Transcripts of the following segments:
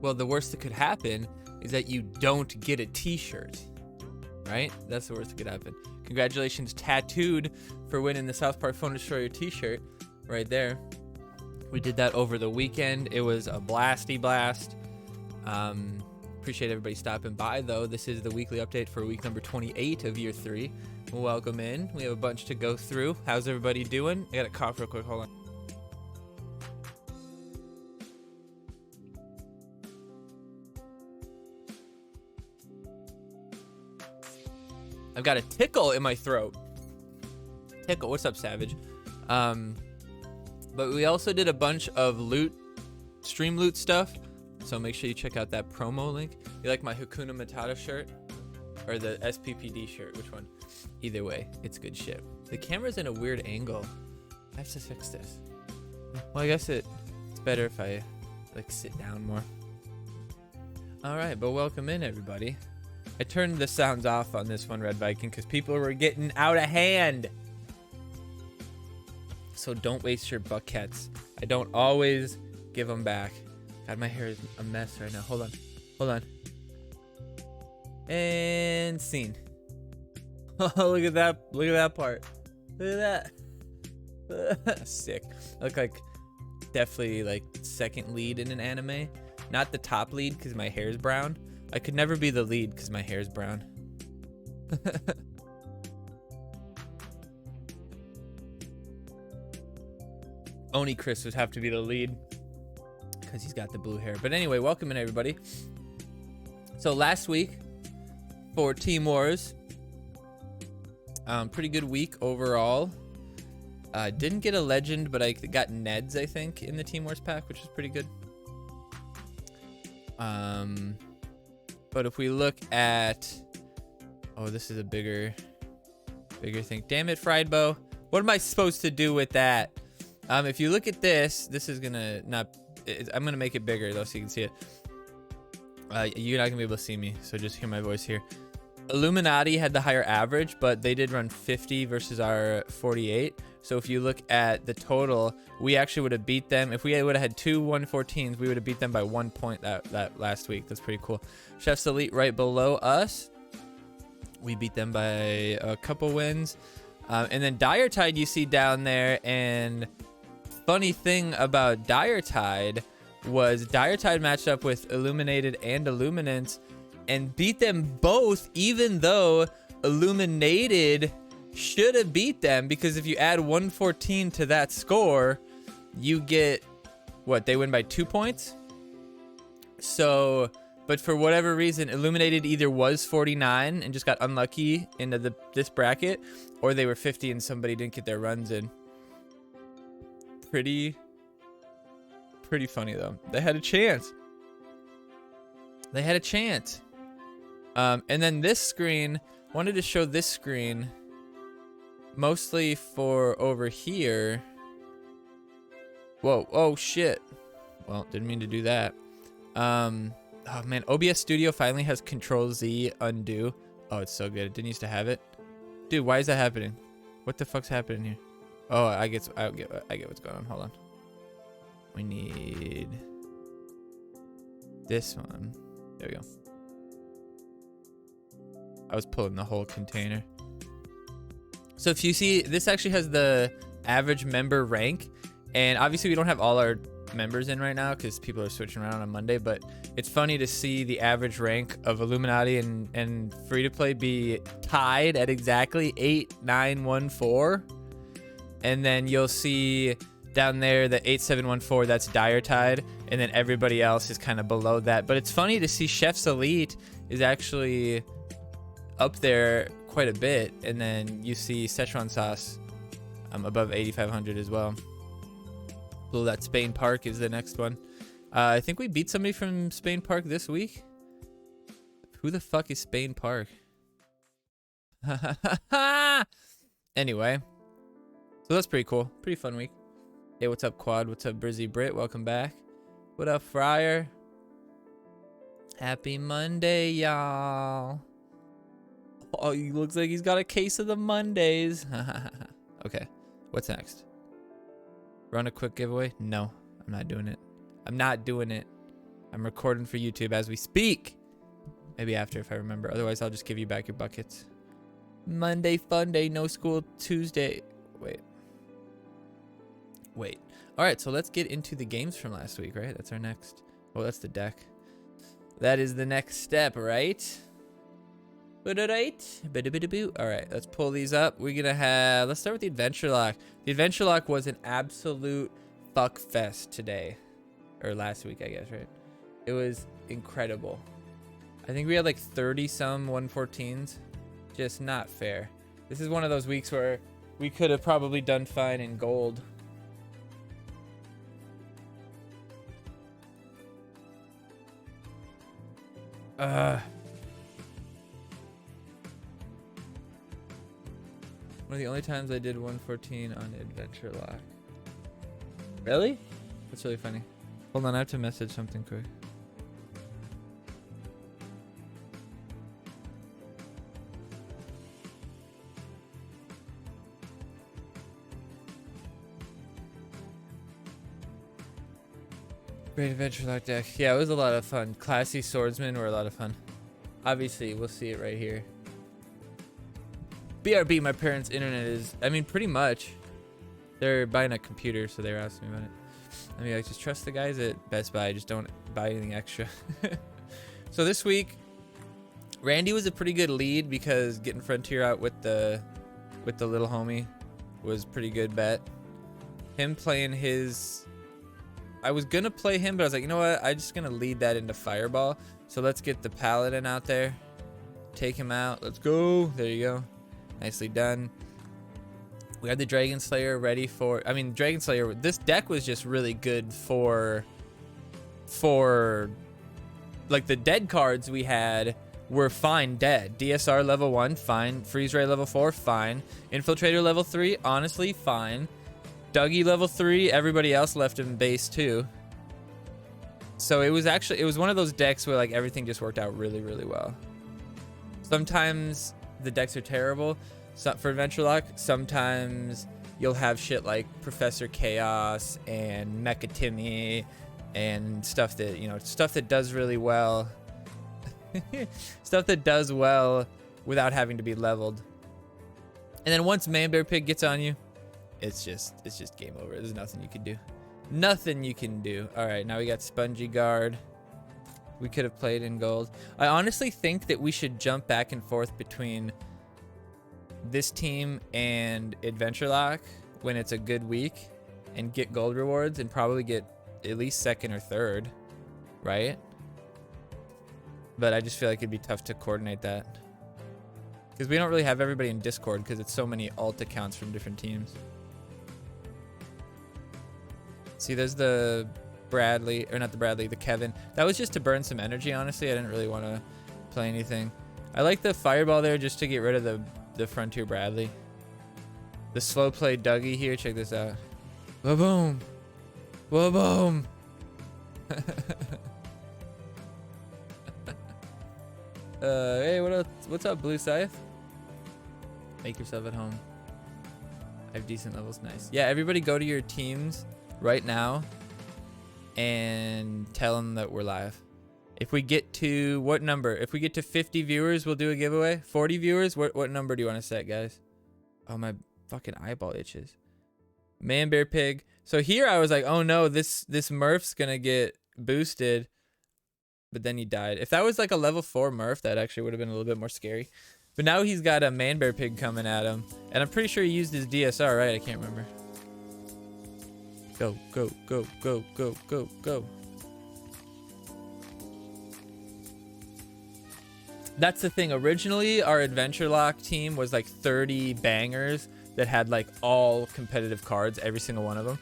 Well, the worst that could happen is that you don't get a t-shirt, right? That's the worst that could happen. Congratulations, Tattooed, for winning the South Park Phone Destroyer t-shirt right there. We did that over the weekend. It was a blasty blast. Appreciate everybody stopping by, though. This is the weekly update for week number 28 of year 3. Welcome in. We have a bunch to go through. How's everybody doing? I gotta cough real quick. Hold on. I've got a tickle in my throat. Tickle. What's up, Savage? But we also did a bunch of stream loot stuff. So make sure you check out that promo link. You like my Hakuna Matata shirt? Or the SPPD shirt? Which one? Either way, it's good shit. The camera's in a weird angle. I have to fix this. Well, I guess it's better if I like sit down more. Alright, but welcome in, everybody. I turned the sounds off on this one, Red Viking, because people were getting out of hand. So don't waste your buckets. I don't always give them back. God, my hair is a mess right now. Hold on. Hold on. And scene. Oh, look at that. Look at that part. Look at that. Sick. I look like definitely like second lead in an anime. Not the top lead because my hair is brown. I could never be the lead because my hair is brown. Oni Chris would have to be the lead because he's got the blue hair. But anyway, welcome in, everybody. So last week for Team Wars, pretty good week overall. Didn't get a legend, but I got Neds, I think, in the Team Wars pack, which is pretty good. But if we look at, oh, this is a bigger thing. Damn it, Fried Bow. What am I supposed to do with that? If you look at this is gonna I'm gonna make it bigger though, so you can see it. You're not gonna be able to see me, so just hear my voice here. Illuminati had the higher average, but they did run 50 versus our 48. So if you look at the total, we actually would have beat them. If we would have had two 114s, we would have beat them by 1 point that last week. That's pretty cool. Chef's Elite right below us. We beat them by a couple wins. And then Dire Tide you see down there. And funny thing about Dire Tide was Dire Tide matched up with Illuminated and Illuminance and beat them both, even though Illuminated should have beat them, because if you add 114 to that score, you get, what, they win by 2 points? So, but for whatever reason, Illuminated either was 49 and just got unlucky into this bracket, or they were 50 and somebody didn't get their runs in. Pretty funny, though. They had a chance. They had a chance. And then this screen, wanted to show this screen mostly for over here. Whoa, oh shit. Well, didn't mean to do that. Oh man, OBS Studio finally has Control Z undo. Oh, it's so good. It didn't used to have it. Dude, why is that happening? What the fuck's happening here? Oh, I get what's going on. Hold on. We need this one. There we go. I was pulling the whole container. So if you see, this actually has the average member rank, and obviously we don't have all our members in right now because people are switching around on Monday, but it's funny to see the average rank of Illuminati and free to play be tied at exactly 8914, and then you'll see down there the 8714, that's Dire Tide, and then everybody else is kind of below that. But it's funny to see Chef's Elite is actually up there quite a bit, and then you see Szechuan Sauce above 8500 as well. Below that, Spain Park is the next one. I think we beat somebody from Spain Park this week. Who the fuck is Spain Park? Anyway, so that's pretty cool. Pretty fun week. Hey, what's up, Quad? What's up, Brizzy Brit? Welcome back. What up, Friar? Happy Monday, y'all. Oh, he looks like he's got a case of the Mondays. Okay, what's next? Run a quick giveaway? No, I'm not doing it. I'm not doing it. I'm recording for YouTube as we speak. Maybe after if I remember. Otherwise, I'll just give you back your buckets. Monday, fun day, no school. Tuesday. Wait. All right, so let's get into the games from last week, right? That's our next. Oh, that's the deck. That is the next step, right? All right, let's pull these up. We're gonna have. Let's start with the Adventure Lock. The Adventure Lock was an absolute fuck fest today, or last week, I guess, right? It was incredible. I think we had like 30 some 114s. Just not fair. This is one of those weeks where we could have probably done fine in gold. One of the only times I did 114 on Adventure Lock. Really? That's really funny. Hold on, I have to message something quick. Great Adventure Lock deck. Yeah, it was a lot of fun. Classy Swordsmen were a lot of fun. Obviously, we'll see it right here. BRB, my parents' internet is, I mean, pretty much. They're buying a computer, so they were asking me about it. I mean, I just trust the guys at Best Buy. Just don't buy anything extra. So this week, Randy was a pretty good lead because getting Frontier out with the little homie was pretty good bet. Him playing his... I was going to play him, but I was like, you know what? I'm just going to lead that into Fireball. So let's get the Paladin out there. Take him out. Let's go. There you go. Nicely done. We had the Dragon Slayer ready for... I mean, Dragon Slayer... This deck was just really good for... Like, the dead cards we had were fine dead. DSR level 1, fine. Freeze Ray level 4, fine. Infiltrator level 3, honestly, fine. Dougie level 3, everybody else left him base 2. So it was actually... It was one of those decks where, like, everything just worked out really, really well. Sometimes the decks are terrible. So for Adventure Lock, sometimes you'll have shit like Professor Chaos and Mecha Timmy and stuff that, you know, stuff that does really well. Stuff that does well without having to be leveled. And then once Man Bear Pig gets on you, it's just game over. There's nothing you can do. Nothing you can do. All right, now we got Spongy Guard. We could have played in gold. I honestly think that we should jump back and forth between this team and Adventure Lock when it's a good week and get gold rewards and probably get at least second or third, right? But I just feel like it'd be tough to coordinate that because we don't really have everybody in Discord because it's so many alt accounts from different teams. See, there's the Bradley, or not the Bradley, the Kevin. That was just to burn some energy, honestly. I didn't really want to play anything. I like the Fireball there just to get rid of the Frontier Bradley. The slow play Dougie here. Check this out. Ba-boom. Ba-boom. Hey, what else? What's up, Blue Scythe? Make yourself at home. I have decent levels. Nice. Yeah, everybody go to your teams right now and tell them that we're live. If we get to what number? If we get to 50 viewers, we'll do a giveaway. 40 viewers? What number do you want to set, guys? Oh, my fucking eyeball itches. Man Bear Pig. So here I was like, oh no, this Murph's gonna get boosted. But then he died. If that was like a level 4 Murph, that actually would have been a little bit more scary. But now he's got a Man Bear Pig coming at him. And I'm pretty sure he used his DSR, right? I can't remember. Go, go, go, go, go, go, go. That's the thing. Originally, our Adventure Lock team was like 30 bangers that had like all competitive cards, every single one of them.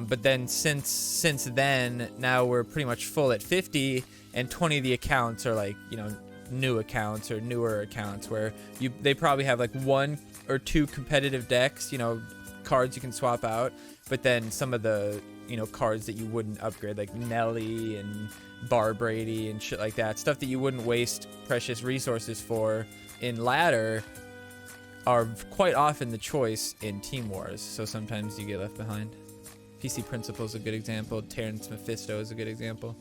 But then since then, now we're pretty much full at 50, and 20 of the accounts are like, you know, new accounts or newer accounts where they probably have like 1 or 2 competitive decks, you know, cards you can swap out. But then some of the, you know, cards that you wouldn't upgrade, like Nelly and Bar Brady and shit like that, stuff that you wouldn't waste precious resources for in ladder, are quite often the choice in Team Wars. So sometimes you get left behind. PC Principle is a good example. Terrence Mephisto is a good example.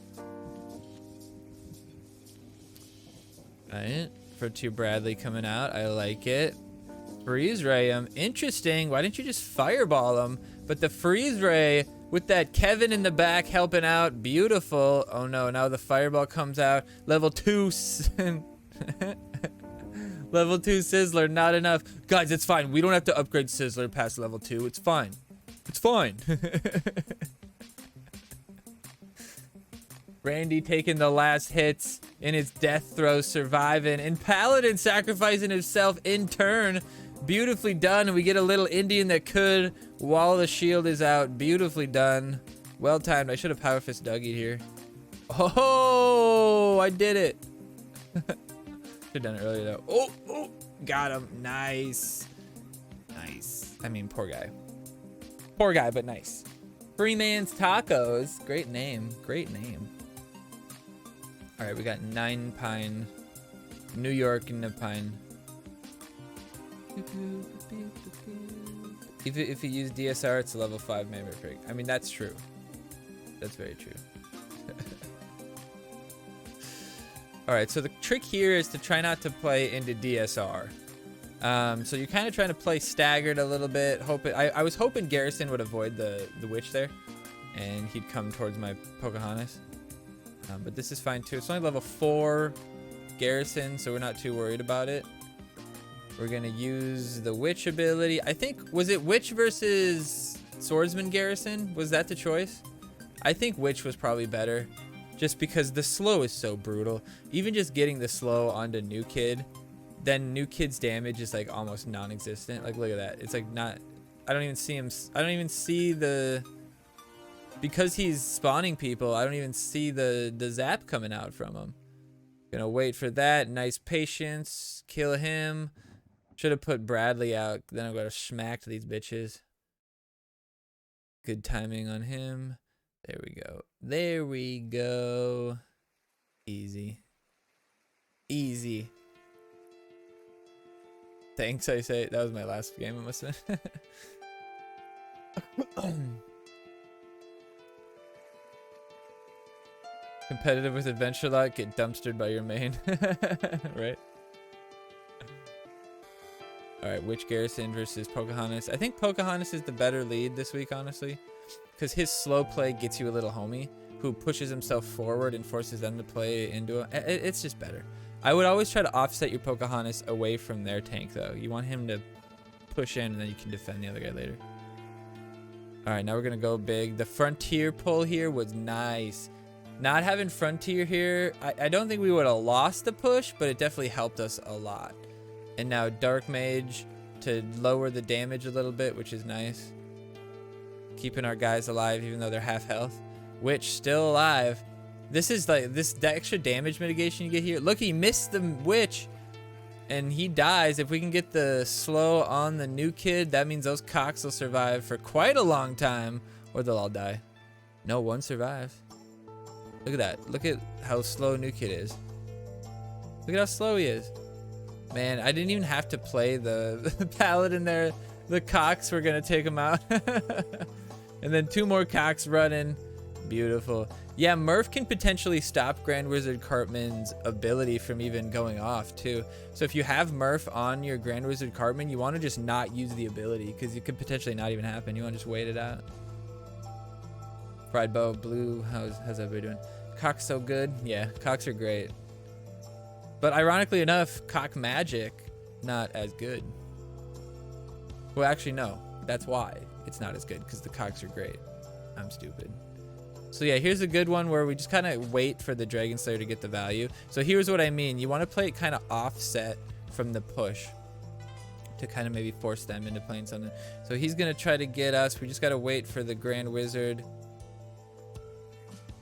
Right. Frontier Bradley coming out. I like it. Freeze ray him. Interesting. Why didn't you just fireball him? But the freeze ray with that Kevin in the back helping out. Beautiful. Oh no, now the fireball comes out. Level 2. Level 2 Sizzler, not enough. Guys, it's fine. We don't have to upgrade Sizzler past level 2. It's fine. It's fine. Randy taking the last hits in his death throw, surviving. And Paladin sacrificing himself in turn. Beautifully done. And we get a little Indian that could while the shield is out. Beautifully done. Well timed. I should have Power Fist Dougie here. Oh, I did it. Should have done it earlier though. Oh, got him. Nice. Nice. I mean, poor guy. Poor guy, but nice. Freeman's Tacos. Great name. Great name. All right, we got 9 Pine. New York and the Pine. If you use DSR, it's a level 5 memory prig. I mean, that's true. That's very true. All right, so the trick here is to try not to play into DSR. So you're kind of trying to play staggered a little bit. I was hoping Garrison would avoid the witch there, and he'd come towards my Pocahontas. But this is fine too. It's only level 4 Garrison, so we're not too worried about it. We're gonna use the witch ability. I think, was it witch versus swordsman Garrison? Was that the choice? I think witch was probably better, just because the slow is so brutal. Even just getting the slow onto New Kid, then New Kid's damage is like almost non-existent. Like, look at that. It's like not, I don't even see him. I don't even see the, because he's spawning people, I don't even see the zap coming out from him. Gonna wait for that. Nice patience. Kill him. Should have put Bradley out. Then I'm gonna smack these bitches. Good timing on him. There we go. There we go. Easy. Easy. Thanks, I say. That was my last game, it must have been. Competitive with Adventure Lot, get dumpstered by your main. Right? Alright, Witch Garrison versus Pocahontas. I think Pocahontas is the better lead this week, honestly. Because his slow play gets you a little homie who pushes himself forward and forces them to play into it. It's just better. I would always try to offset your Pocahontas away from their tank, though. You want him to push in, and then you can defend the other guy later. Alright, now we're going to go big. The Frontier pull here was nice. Not having Frontier here, I don't think we would have lost the push, but it definitely helped us a lot. And now Dark Mage to lower the damage a little bit, which is nice. Keeping our guys alive even though they're half health. Witch still alive. This is like the extra damage mitigation you get here. Look, he missed the witch and he dies. If we can get the slow on the New Kid, that means those cocks will survive for quite a long time, or they'll all die. No, one survives. Look at that. Look at how slow New Kid is. Look at how slow he is. Man, I didn't even have to play the paladin there. The cocks were gonna take him out. And then 2 more cocks running. Beautiful. Yeah, Murph can potentially stop Grand Wizard Cartman's ability from even going off too. So if you have Murph on your Grand Wizard Cartman, you want to just not use the ability because it could potentially not even happen. You want to just wait it out. Fried Bow, Blue, how's everybody doing? Cock's so good. Yeah, cocks are great. But ironically enough, cock magic, not as good. Well, actually, no. That's why it's not as good, because the cocks are great. I'm stupid. So yeah, here's a good one where we just kind of wait for the Dragon Slayer to get the value. So here's what I mean. You want to play it kind of offset from the push to kind of maybe force them into playing something. So he's going to try to get us. We just got to wait for the Grand Wizard.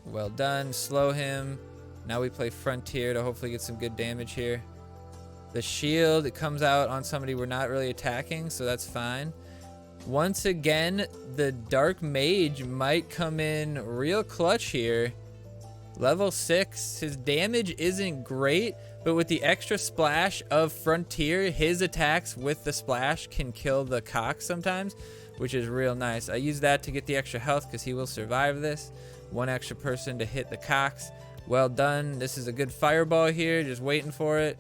Well done. Slow him. Now we play Frontier to hopefully get some good damage here. The shield, it comes out on somebody we're not really attacking, so that's fine. Once again, the Dark Mage might come in real clutch here. Level 6, his damage isn't great, but with the extra splash of Frontier, his attacks with the splash can kill the cock sometimes, which is real nice. I use that to get the extra health because he will survive this. 1 extra person to hit the cocks. Well done. This is a good fireball here. Just waiting for it.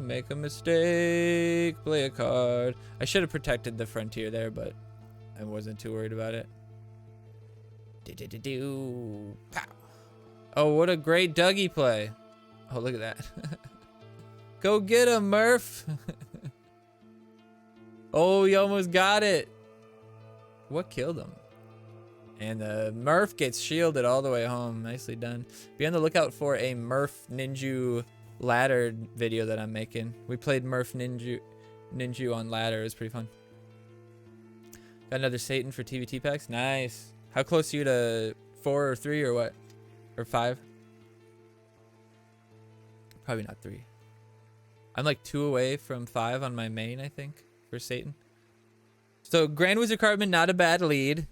Make a mistake. Play a card. I should have protected the frontier there, but I wasn't too worried about it. Pow. Oh, what a great Dougie play. Oh, look at that. Go get him, Murph. Oh, he almost got it. What killed him? And Murph gets shielded all the way home. Nicely done. Be on the lookout for a Murph Ninja ladder video that I'm making. We played Murph Ninja on ladder. It was pretty fun. Got another Satan for TVT packs. Nice. How close are you to 4 or 3 or what? Or 5? Probably not 3. I'm like 2 away from 5 on my main, I think, for Satan. So Grand Wizard Cartman, not a bad lead.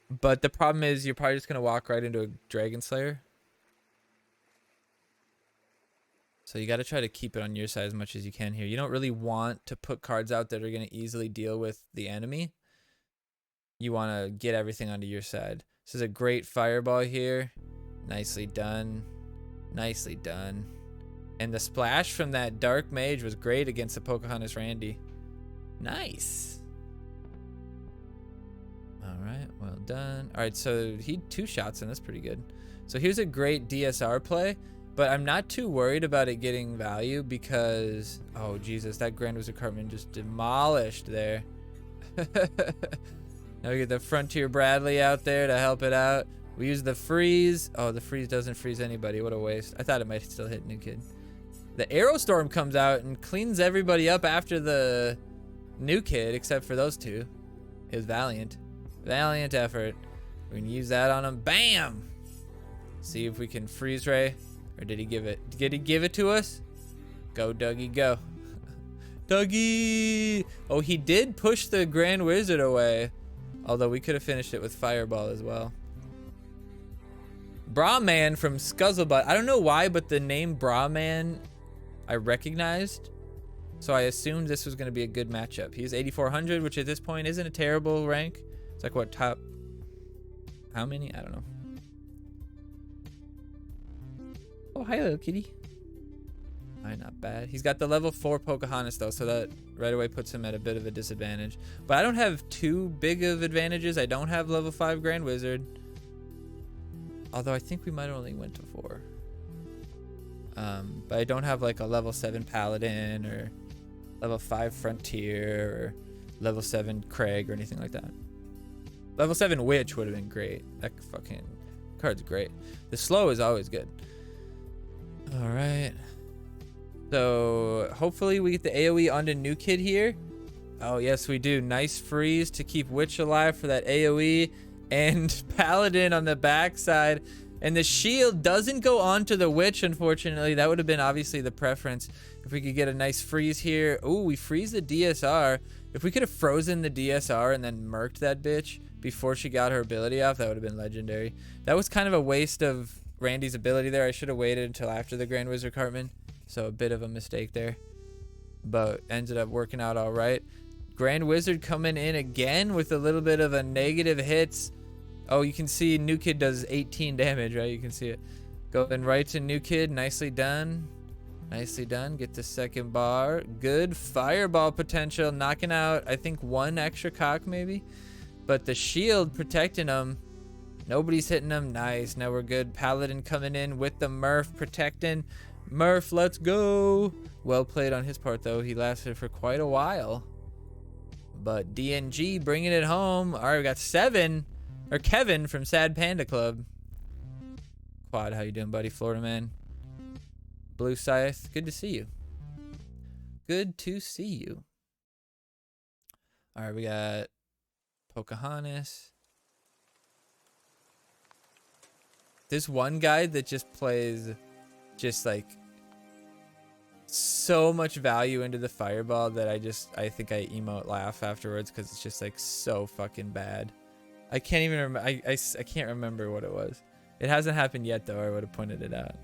But the problem is you're probably just going to walk right into a Dragon Slayer. So you got to try to keep it on your side as much as you can here. You don't really want to put cards out that are going to easily deal with the enemy. You want to get everything onto your side. This is a great fireball here. Nicely done. Nicely done. And the splash from that Dark Mage was great against the Pocahontas Randy. Nice. All right, well done. All right, so he 2 shots and that's pretty good. So here's a great DSR play, but I'm not too worried about it getting value because, oh Jesus, that Grand Wizard Cartman just demolished there. Now we get the Frontier Bradley out there to help it out. We use the freeze. Oh, the freeze doesn't freeze anybody. What a waste. I thought it might still hit New Kid. The Arrow Storm comes out and cleans everybody up after the New Kid, except for those 2. It was valiant. Valiant effort. We can use that on him. Bam! See if we can freeze ray. Or did he give it? Did he give it to us? Go, Dougie, go. Dougie! Oh, he did push the Grand Wizard away. Although we could have finished it with Fireball as well. Brahman from Scuzzlebutt. I don't know why, but the name Brahman I recognized. So I assumed this was going to be a good matchup. He's 8,400, which at this point isn't a terrible rank. It's like what, top? How many? I don't know. Oh, hi, little kitty. All right, not bad. He's got the level 4 Pocahontas, though, so that right away puts him at a bit of a disadvantage. But I don't have too big of advantages. I don't have level 5 Grand Wizard. Although I think we might have only went to 4. But I don't have like a level 7 Paladin or level 5 Frontier or level 7 Craig or anything like that. Level 7 Witch would have been great. That fucking card's great. The slow is always good. All right. So hopefully we get the AoE onto New Kid here. Oh, yes, we do. Nice freeze to keep Witch alive for that AoE. And Paladin on the backside. And the shield doesn't go onto the Witch, unfortunately. That would have been obviously the preference. If we could get a nice freeze here. Ooh, we freeze the DSR. If we could have frozen the DSR and then murked that bitch before she got her ability off, that would have been legendary. That was kind of a waste of Randy's ability there. I should have waited until after the Grand Wizard Cartman. So a bit of a mistake there. But ended up working out all right. Grand Wizard coming in again with a little bit of a negative hits. Oh, you can see New Kid does 18 damage, right? You can see it. Going right to New Kid. Nicely done. Nicely done. Get the second bar. Good fireball potential. Knocking out, I think, 1 extra cock maybe. But the shield protecting him. Nobody's hitting him. Nice. Now we're good. Paladin coming in with the Murph protecting. Murph, let's go. Well played on his part, though. He lasted for quite a while. But DNG bringing it home. All right, we got 7. Or Kevin from Sad Panda Club. Quad, how you doing, buddy? Florida man. Blue Scythe, good to see you. Good to see you. All right, we got Pocahontas. This one guy that just plays just like so much value into the fireball that I think I emote laugh afterwards because it's just like so fucking bad. I can't even remember. I can't remember what it was. It hasn't happened yet though, or I would have pointed it out.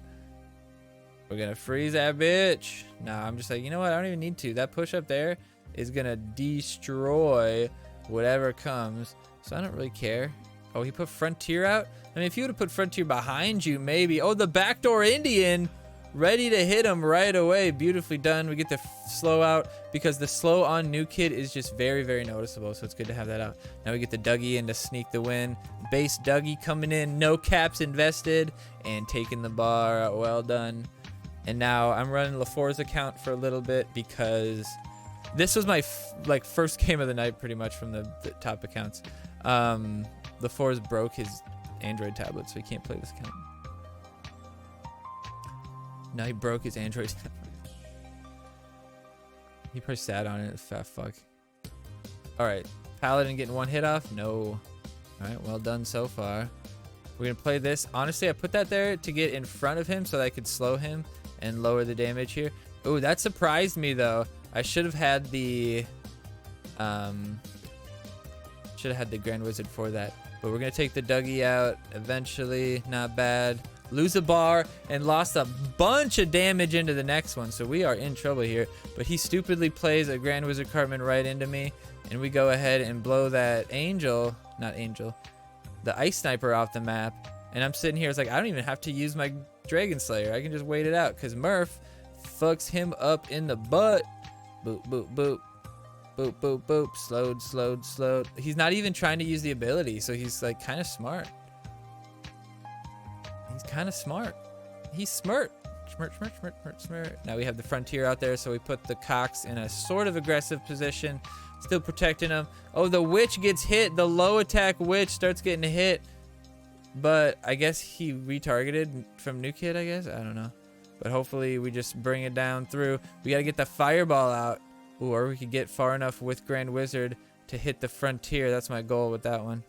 We're gonna freeze that bitch. Nah, I'm just like, you know what? I don't even need to. That push up there is gonna destroy whatever comes. So I don't really care. Oh, he put Frontier out? I mean, if you would have put Frontier behind you, maybe. Oh, the backdoor Indian. Ready to hit him right away. Beautifully done. We get the slow out because the slow on New Kid is just very, very noticeable. So it's good to have that out. Now we get the Dougie in to sneak the win. Base Dougie coming in. No caps invested. And taking the bar. Well done. And now I'm running LaFour's account for a little bit because this was my first game of the night pretty much from the top accounts. LaFour's broke his Android tablet, so he can't play this account. No, he broke his Android tablet. He probably sat on it, fat fuck. Alright, Paladin getting one hit off? No. Alright, well done so far. We're gonna play this. Honestly, I put that there to get in front of him so that I could slow him and lower the damage here. Ooh, that surprised me though. I should have had the Grand Wizard for that. But we're gonna take the Dougie out eventually. Not bad. Lose a bar and lost a bunch of damage into the next one, so we are in trouble here. But he stupidly plays a Grand Wizard Cartman right into me, and we go ahead and blow that the Ice Sniper off the map. And I'm sitting here, it's like I don't even have to use my Dragon Slayer. I can just wait it out because Murph fucks him up in the butt. Boop, boop, boop. Boop, boop, boop. Slowed, slowed, slowed. He's not even trying to use the ability, so he's like kind of smart. He's kind of smart. He's smart. Smart. Now we have the Frontier out there, so we put the Cox in a sort of aggressive position. Still protecting him. Oh, the Witch gets hit. The low attack Witch starts getting hit. But I guess he retargeted from New Kid, I guess. I don't know. But hopefully we just bring it down through. We got to get the Fireball out. Ooh, or we could get far enough with Grand Wizard to hit the Frontier. That's my goal with that one.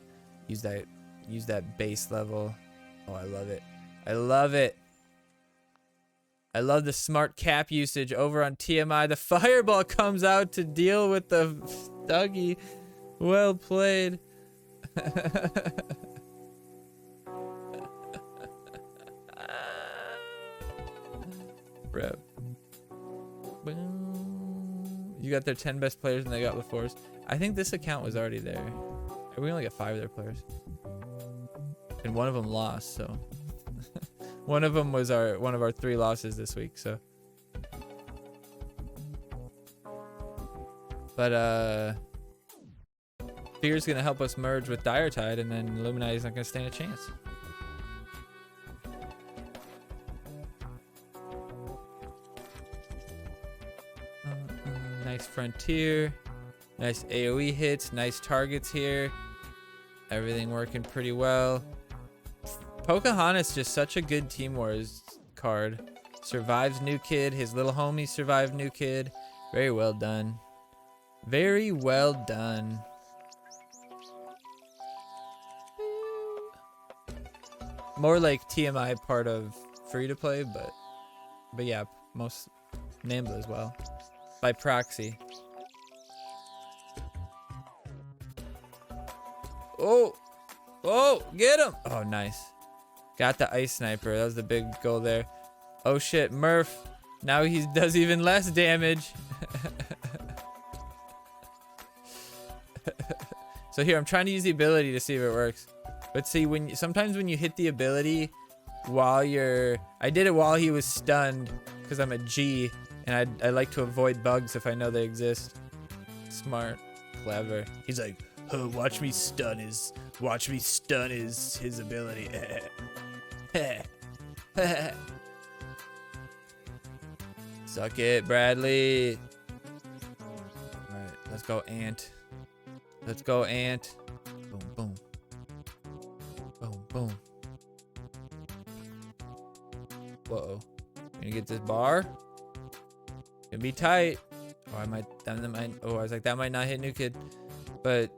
Use that base level. Oh, I love it. I love it. I love the smart cap usage over on TMI. The Fireball comes out to deal with the Dougie. Well played. Rep. You got their 10 best players and they got LaFour's. I think this account was already there. We only got 5 of their players. And one of them lost, so. One of them was one of our 3 losses this week, so. But Fear's gonna help us merge with Dire Tide, and then Illuminati's not gonna stand a chance. Nice Frontier, nice AoE hits, nice targets here. Everything working pretty well. Pocahontas just such a good Team Wars card. Survives New Kid. His little homie survived New Kid. Very well done. Very well done. More like TMI part of free to play, but yeah, most Nambla as well. By proxy. Oh! Oh! Get him! Oh, nice. Got the Ice Sniper. That was the big goal there. Oh shit, Murph. Now he does even less damage. So here, I'm trying to use the ability to see if it works. But see, sometimes when you hit the ability while I did it while he was stunned because I'm a G. And I like to avoid bugs if I know they exist. Smart. Clever. He's like, oh, watch me stun his ability. Suck it, Bradley. Alright, let's go, Ant. Let's go, Ant. Boom, boom. Boom, boom. Whoa. Gonna get this bar? Gonna be tight. Oh, I was like, that might not hit New Kid. But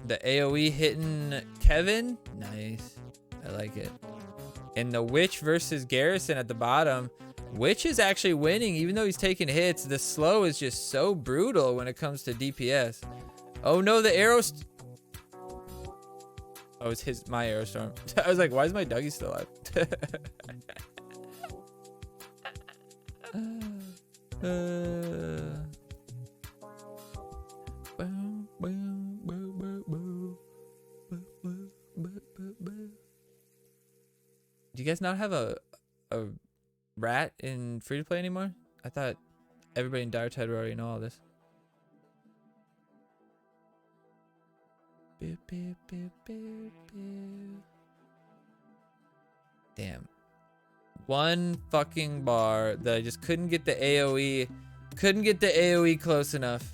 the AoE hitting Kevin, nice. I like it. And the Witch versus Garrison at the bottom. Witch is actually winning, even though he's taking hits. The slow is just so brutal when it comes to DPS. Oh no, the arrows. Oh, it's my Aerostorm. I was like, why is my Dougie still alive? Boom, boom, boom, Do you guys not have a rat in free to play anymore? I thought everybody in Dire Tide would already know all this. Beep, beep, beep, beep, beep. Damn. One fucking bar that I just couldn't get the AoE. Couldn't get the AoE close enough.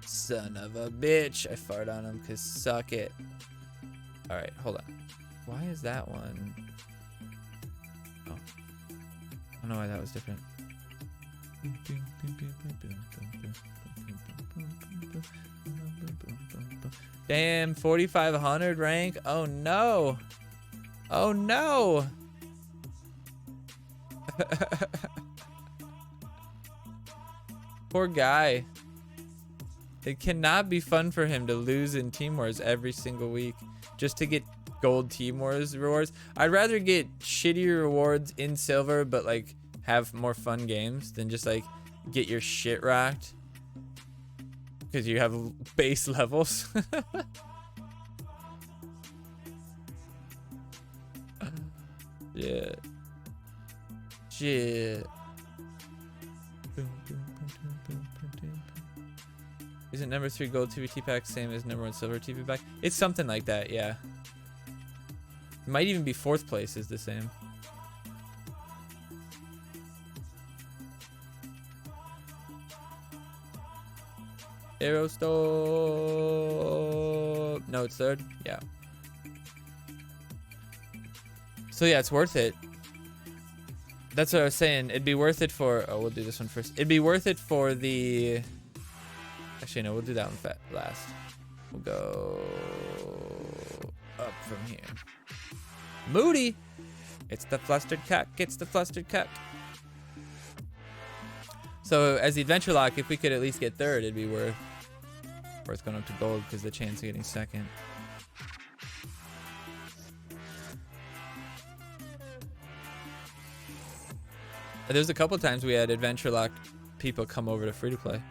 Son of a bitch. I fart on him because suck it. Alright, hold on. Why is that one? Oh. I don't know why that was different. Damn, 4,500 rank. Oh no. Oh no. Poor guy. It cannot be fun for him to lose in Team Wars every single week just to get gold Team Wars rewards. I'd rather get shittier rewards in silver but like have more fun games than just like get your shit rocked because you have base levels. Yeah. Shit. Isn't number 3 gold TVT pack same as number 1 silver TV pack? It's something like that, yeah. It might even be 4th place is the same. Arrow stop. No, it's 3rd. Yeah. So yeah, it's worth it. That's what I was saying. It'd be worth it for... Oh, we'll do this one first. It'd be worth it for the... Actually, no, we'll do that one last. We'll go up from here. Moody! It's the flustered cuck. It's the flustered cuck. So as the adventure lock, if we could at least get 3rd, it'd be worth going up to gold because the chance of getting 2nd. There's a couple times we had adventure lock people come over to free to play.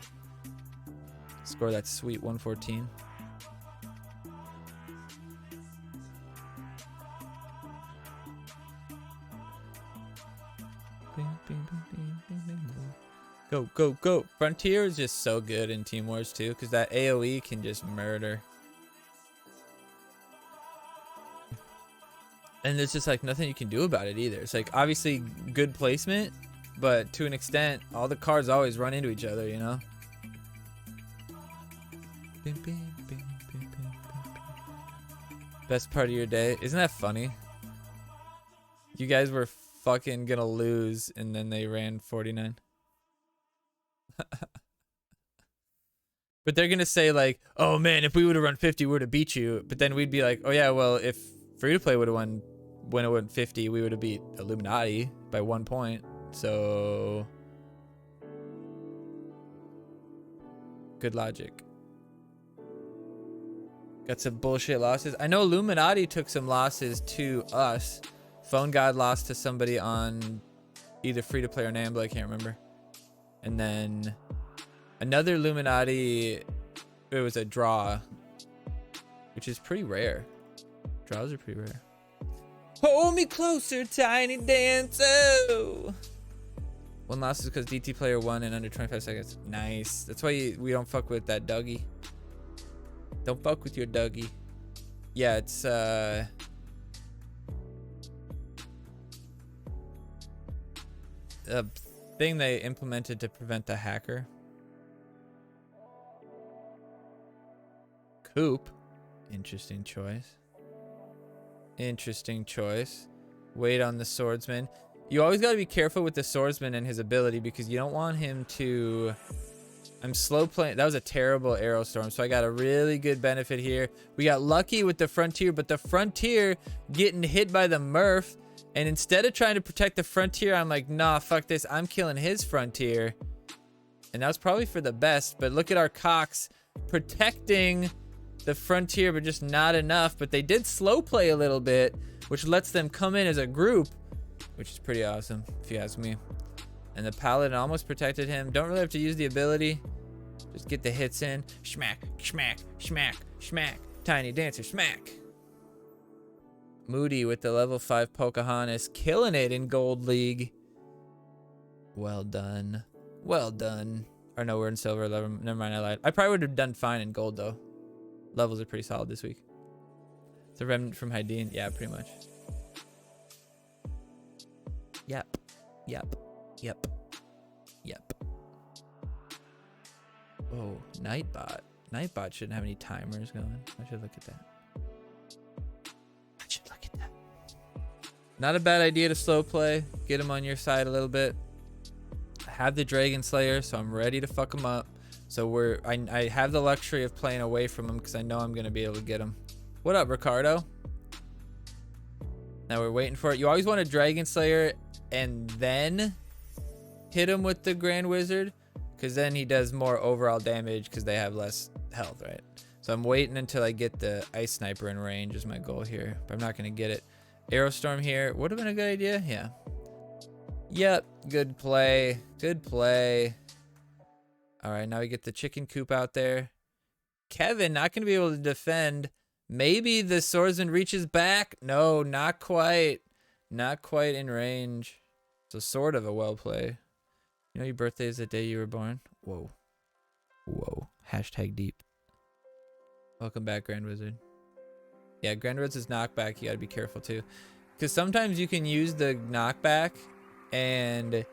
Score that sweet 114. Go, go, go. Frontier is just so good in Team Wars too, because that AoE can just murder. And there's just like nothing you can do about it either. It's like obviously good placement, but to an extent, all the cards always run into each other, you know? Best part of your day. Isn't that funny? You guys were fucking gonna lose and then they ran 49. But they're gonna say like, oh man, if we would have run 50, we would have beat you. But then we'd be like, oh yeah, well, if free to play would have won when it went 50, we would have beat Illuminati by 1 point. So good logic. Got some bullshit losses. I know Illuminati took some losses to us. Phone God lost to somebody on either free to play or Nambla, I can't remember. And then another Illuminati, it was a draw, which is pretty rare. Draws are pretty rare. Hold me closer, tiny dancer. One loss is because DT player won in under 25 seconds. Nice. That's why we don't fuck with that Dougie. Don't fuck with your Dougie. Yeah, it's a thing they implemented to prevent the hacker. Coop. Interesting choice. Interesting choice. Wait on the swordsman. You always got to be careful with the swordsman and his ability because you don't want him to... I'm slow playing. That was a terrible arrow storm, so I got a really good benefit here. We got lucky with the frontier, but the frontier getting hit by the Murph, and instead of trying to protect the frontier, I'm like, nah, fuck this. I'm killing his frontier. And that was probably for the best, but look at our cocks protecting the frontier, but just not enough. But they did slow play a little bit, which lets them come in as a group, which is pretty awesome, if you ask me. And the paladin almost protected him. Don't really have to use the ability. Just get the hits in. Schmack, schmack, schmack, schmack. Tiny dancer, smack. Moody with the level 5 Pocahontas, killing it in Gold League. Well done. Well done. Or no, we're in silver. Never mind, I lied. I probably would have done fine in gold, though. Levels are pretty solid this week. It's a remnant from Haideen. Yeah, pretty much. Yep. Yep. Yep. Yep. Oh, Nightbot. Nightbot shouldn't have any timers going. I should look at that. I should look at that. Not a bad idea to slow play. Get him on your side a little bit. I have the Dragon Slayer, so I'm ready to fuck him up. So I have the luxury of playing away from him because I know I'm going to be able to get him. What up, Ricardo? Now we're waiting for it. You always want a Dragon Slayer and then hit him with the Grand Wizard, because then he does more overall damage because they have less health, right? So I'm waiting until I get the Ice Sniper in range is my goal here, but I'm not going to get it. Aerostorm here would have been a good idea. Yeah. Yep. Good play. Good play. All right. Now we get the chicken coop out there. Kevin not going to be able to defend. Maybe the swordsman reaches back. No, not quite. Not quite in range. So sort of a well play. You know your birthday is the day you were born? Whoa. Whoa. Hashtag deep. Welcome back, Grand Wizard. Yeah, Grand Wizard's knockback, you gotta be careful too. Because sometimes you can use the knockback and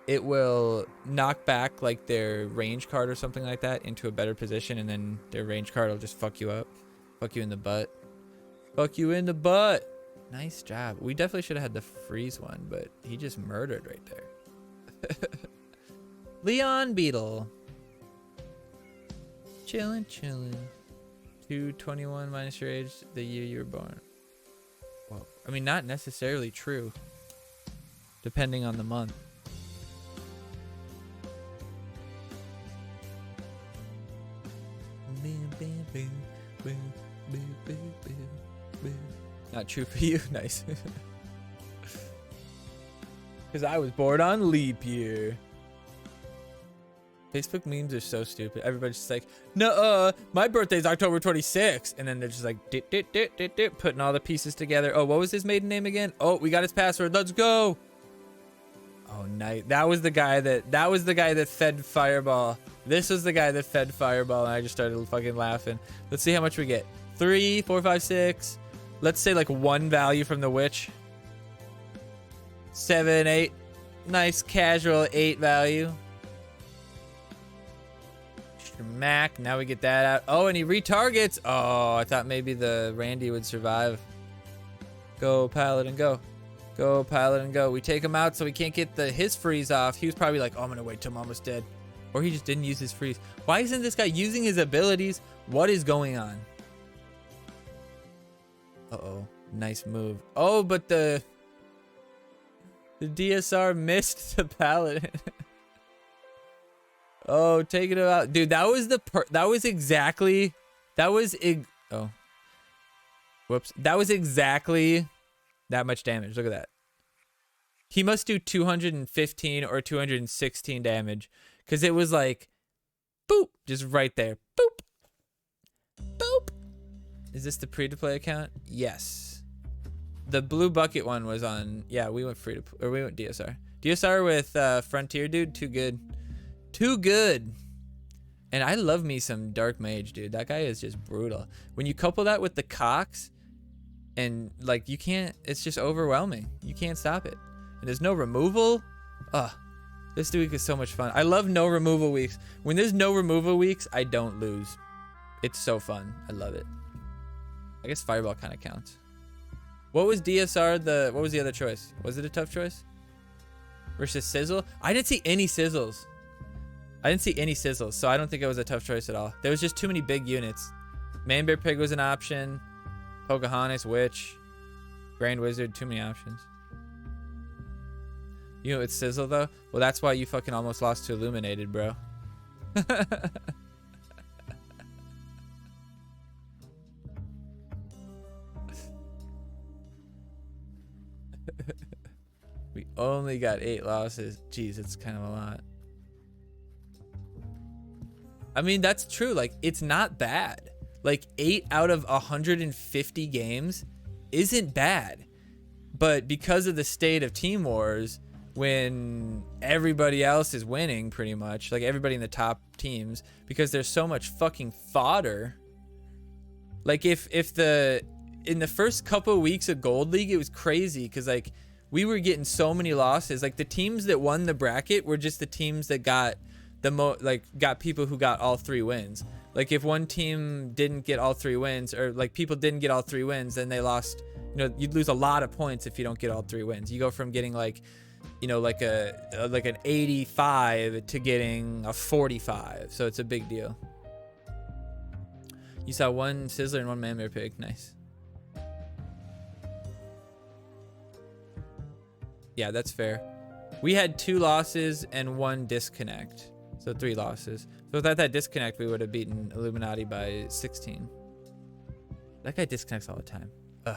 it will knock back like their range card or something like that into a better position, and then their range card will just fuck you up. Fuck you in the butt. Fuck you in the butt. Nice job. We definitely should have had the freeze one, but he just murdered right there. Leon Beetle. Chillin', chillin'. 221 minus your age, the year you were born. Well, I mean, not necessarily true. Depending on the month. Not true for you. Nice. Because I was born on leap year. Facebook memes are so stupid. Everybody's just like, no, my birthday's October 26th. And then they're just like, putting all the pieces together. Oh, what was his maiden name again? Oh, we got his password. Let's go. Oh, nice. That was the guy that fed Fireball. This was the guy that fed Fireball. And I just started fucking laughing. Let's see how much we get. 3, 4, 5, 6. Let's say like 1 value from the witch. 7, 8. Nice casual 8 value. Mac, now we get that out. Oh, and he retargets. Oh, I thought maybe the Randy would survive. Go, Paladin, go. Go, Paladin, go. We take him out so we can't get his freeze off. He was probably like, oh, I'm going to wait till Mama's dead. Or he just didn't use his freeze. Why isn't this guy using his abilities? What is going on? Uh-oh. Nice move. Oh, but the DSR missed the Paladin. Oh, taking him out. Dude, that was exactly that was exactly that much damage. Look at that. He must do 215 or 216 damage, because it was like boop, just right there. Boop. Boop. Is this the free-to-play account? Yes. The blue bucket one was on. Yeah, we went free to, or we went DSR. DSR with Frontier, dude. Too good. Too good. And I love me some Dark Mage, dude. That guy is just brutal. When you couple that with the Cox, and like you can't, it's just overwhelming. You can't stop it. And there's no removal. Ugh. This week is so much fun. I love no removal weeks. When there's no removal weeks, I don't lose. It's so fun. I love it. I guess Fireball kind of counts. What was DSR what was the other choice? Was it a tough choice? Versus Sizzle? I didn't see any Sizzles. So I don't think it was a tough choice at all. There was just too many big units. Man Bear Pig was an option. Pocahontas, Witch, Grand Wizard, too many options. You know it's Sizzle though? Well, that's why you fucking almost lost to Illuminated, bro. We only got 8 losses. Jeez, it's kind of a lot. I mean, that's true. Like, it's not bad. Like, 8 out of 150 games isn't bad. But because of the state of Team Wars, when everybody else is winning pretty much, like everybody in the top teams, because there's so much fucking fodder. Like in the first couple of weeks of Gold League, it was crazy because like we were getting so many losses. Like the teams that won the bracket were just the teams that got got people who got all 3 wins. Like if one team didn't get all 3 wins, or like people didn't get all 3 wins, then they lost. You know, you'd lose a lot of points if you don't get all 3 wins. You go from getting like, you know, like an 85 to getting a 45. So it's a big deal. You saw 1 Sizzler and 1 Manbear Pig. Nice. Yeah, that's fair. We had 2 losses and 1 disconnect. So 3 losses. So without that disconnect, we would have beaten Illuminati by 16. That guy disconnects all the time. Ugh.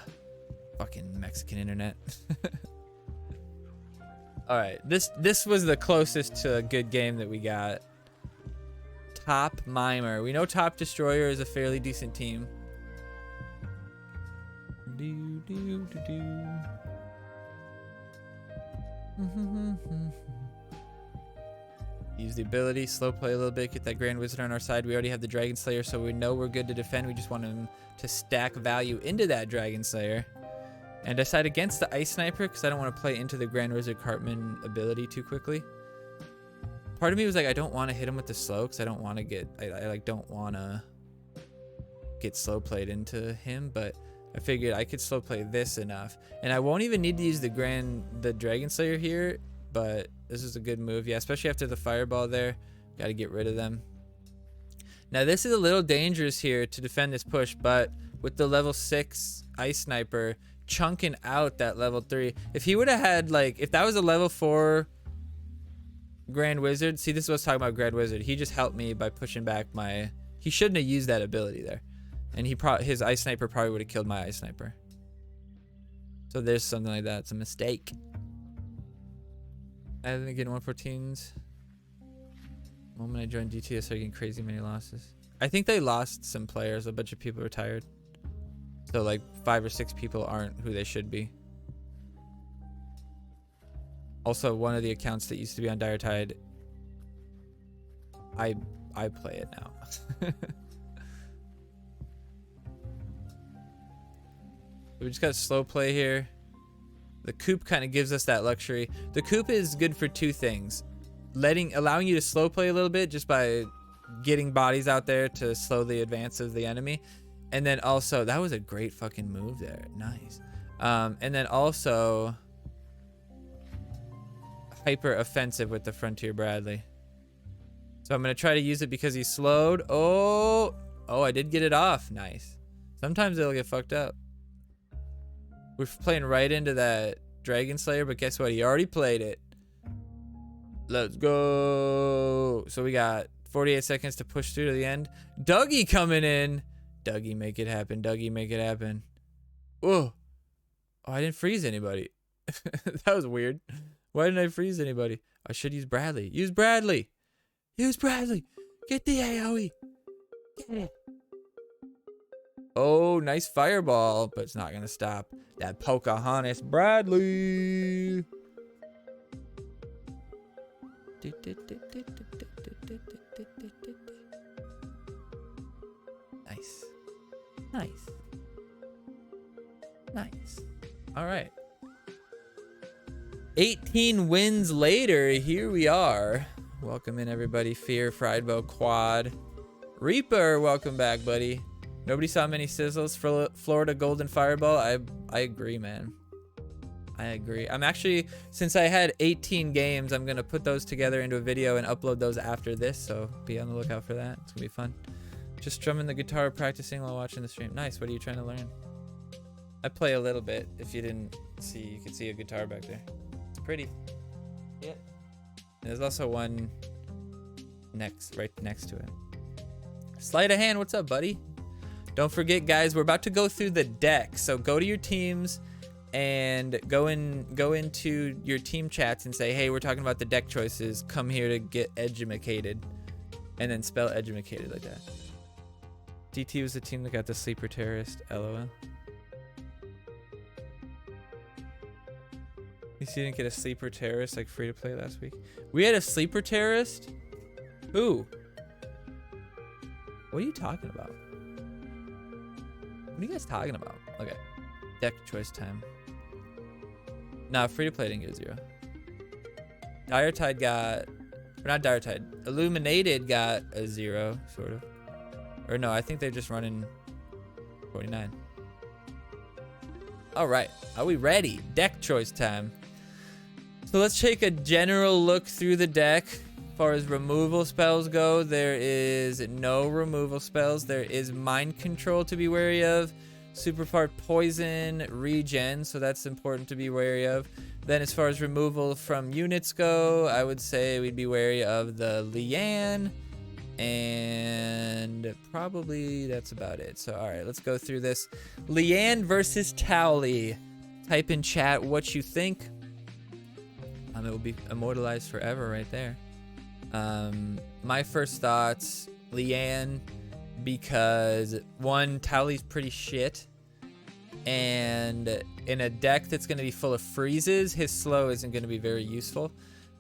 Fucking Mexican internet. All right, this was the closest to a good game that we got. Top Mimer. We know Top Destroyer is a fairly decent team. Use the ability, slow play a little bit, get that Grand Wizard on our side. We already have the Dragon Slayer, so we know we're good to defend. We just want him to stack value into that Dragon Slayer. And decide against the Ice Sniper because I don't want to play into the Grand Wizard Cartman ability too quickly. Part of me was like, I don't want to hit him with the slow because I don't want to get, I like don't want to get slow played into him, but I figured I could slow play this enough. And I won't even need to use the Dragon Slayer here, but this is a good move. Yeah, especially after the Fireball there. Got to get rid of them. Now this is a little dangerous here to defend this push, but with the level 6 Ice Sniper chunking out that level 3. If he would have had like, if that was a level 4 Grand Wizard, see, this is what I was talking about. Grand Wizard, he just helped me by pushing back my, he shouldn't have used that ability there, and his Ice Sniper probably would have killed my Ice Sniper. So there's something like that. It's a mistake. I didn't get 114s. The moment I joined DT, I started getting crazy many losses. I think they lost some players. A bunch of people retired. So like 5 or 6 people aren't who they should be. Also, one of the accounts that used to be on Dire Tide, I play it now. We just got slow play here. The Coop kind of gives us that luxury. The Coop is good for 2 things. Allowing you to slow play a little bit just by getting bodies out there to slow the advance of the enemy. And then also, that was a great fucking move there. Nice. And then also, hyper offensive with the Frontier Bradley. So I'm going to try to use it because he's slowed. Oh, I did get it off. Nice. Sometimes it'll get fucked up. We're playing right into that Dragon Slayer, but guess what? He already played it. Let's go. So we got 48 seconds to push through to the end. Dougie coming in. Dougie, make it happen. Dougie, make it happen. Whoa. Oh, I didn't freeze anybody. That was weird. Why didn't I freeze anybody? I should use Bradley. Use Bradley. Use Bradley. Get the AoE. Get it. Oh, nice fireball, but it's not going to stop that Pocahontas Bradley. Nice. Nice. Nice. All right. 18 wins later, here we are. Welcome in, everybody. Fear, Friedbo, Quad. Reaper, welcome back, buddy. Nobody saw many sizzles for Florida Golden Fireball. I agree, man. I agree. I'm actually, since I had 18 games, I'm going to put those together into a video and upload those after this. So be on the lookout for that. It's going to be fun. Just strumming the guitar, practicing while watching the stream. Nice. What are you trying to learn? I play a little bit. If you didn't see, you could see a guitar back there. It's pretty. Yeah. There's also one right next to it. Sleight of hand. What's up, buddy? Don't forget, guys, we're about to go through the deck. So go to your teams and go into your team chats and say, hey, we're talking about the deck choices. Come here to get edumacated. And then spell edumacated like that. DT was the team that got the sleeper terrorist. LOL. You didn't get a sleeper terrorist like free to play last week. We had a sleeper terrorist? Who? What are you talking about? What are you guys talking about? Okay. Deck choice time. Nah, free to play didn't get a 0. Dire Tide got, or not Dire Tide, Illuminated got a 0, sort of. Or no, I think they're just running 49. All right, are we ready? Deck choice time. So let's take a general look through the deck. As far as removal spells go, there is no removal spells. There is Mind Control to be wary of. Super part Poison, Regen, so that's important to be wary of. Then as far as removal from units go, I would say we'd be wary of the Lian. And probably that's about it. So all right, let's go through this. Lian versus Towley. Type in chat what you think. It will be immortalized forever right there. My first thoughts, Lian, because one, Towley's pretty shit. And in a deck that's going to be full of freezes, his slow isn't going to be very useful.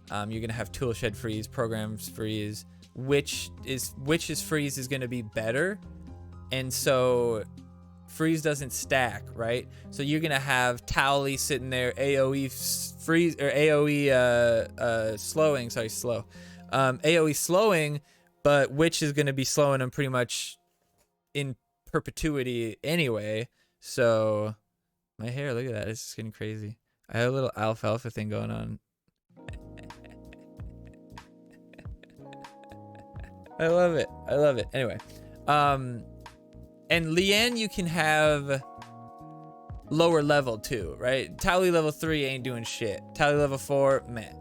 You're going to have Toolshed freeze, Programs freeze, Witch's freeze is going to be better. And so freeze doesn't stack, right? So you're going to have Towley sitting there, AoE freeze, or AoE slowing, sorry, slow. AoE slowing, but Witch is going to be slowing him pretty much in perpetuity anyway. So my hair, look at that, it's just getting crazy. I have a little alfalfa thing going on. I love it. I love it. Anyway, and Lian you can have lower level too, right? Towley level 3 ain't doing shit. Towley level 4, man.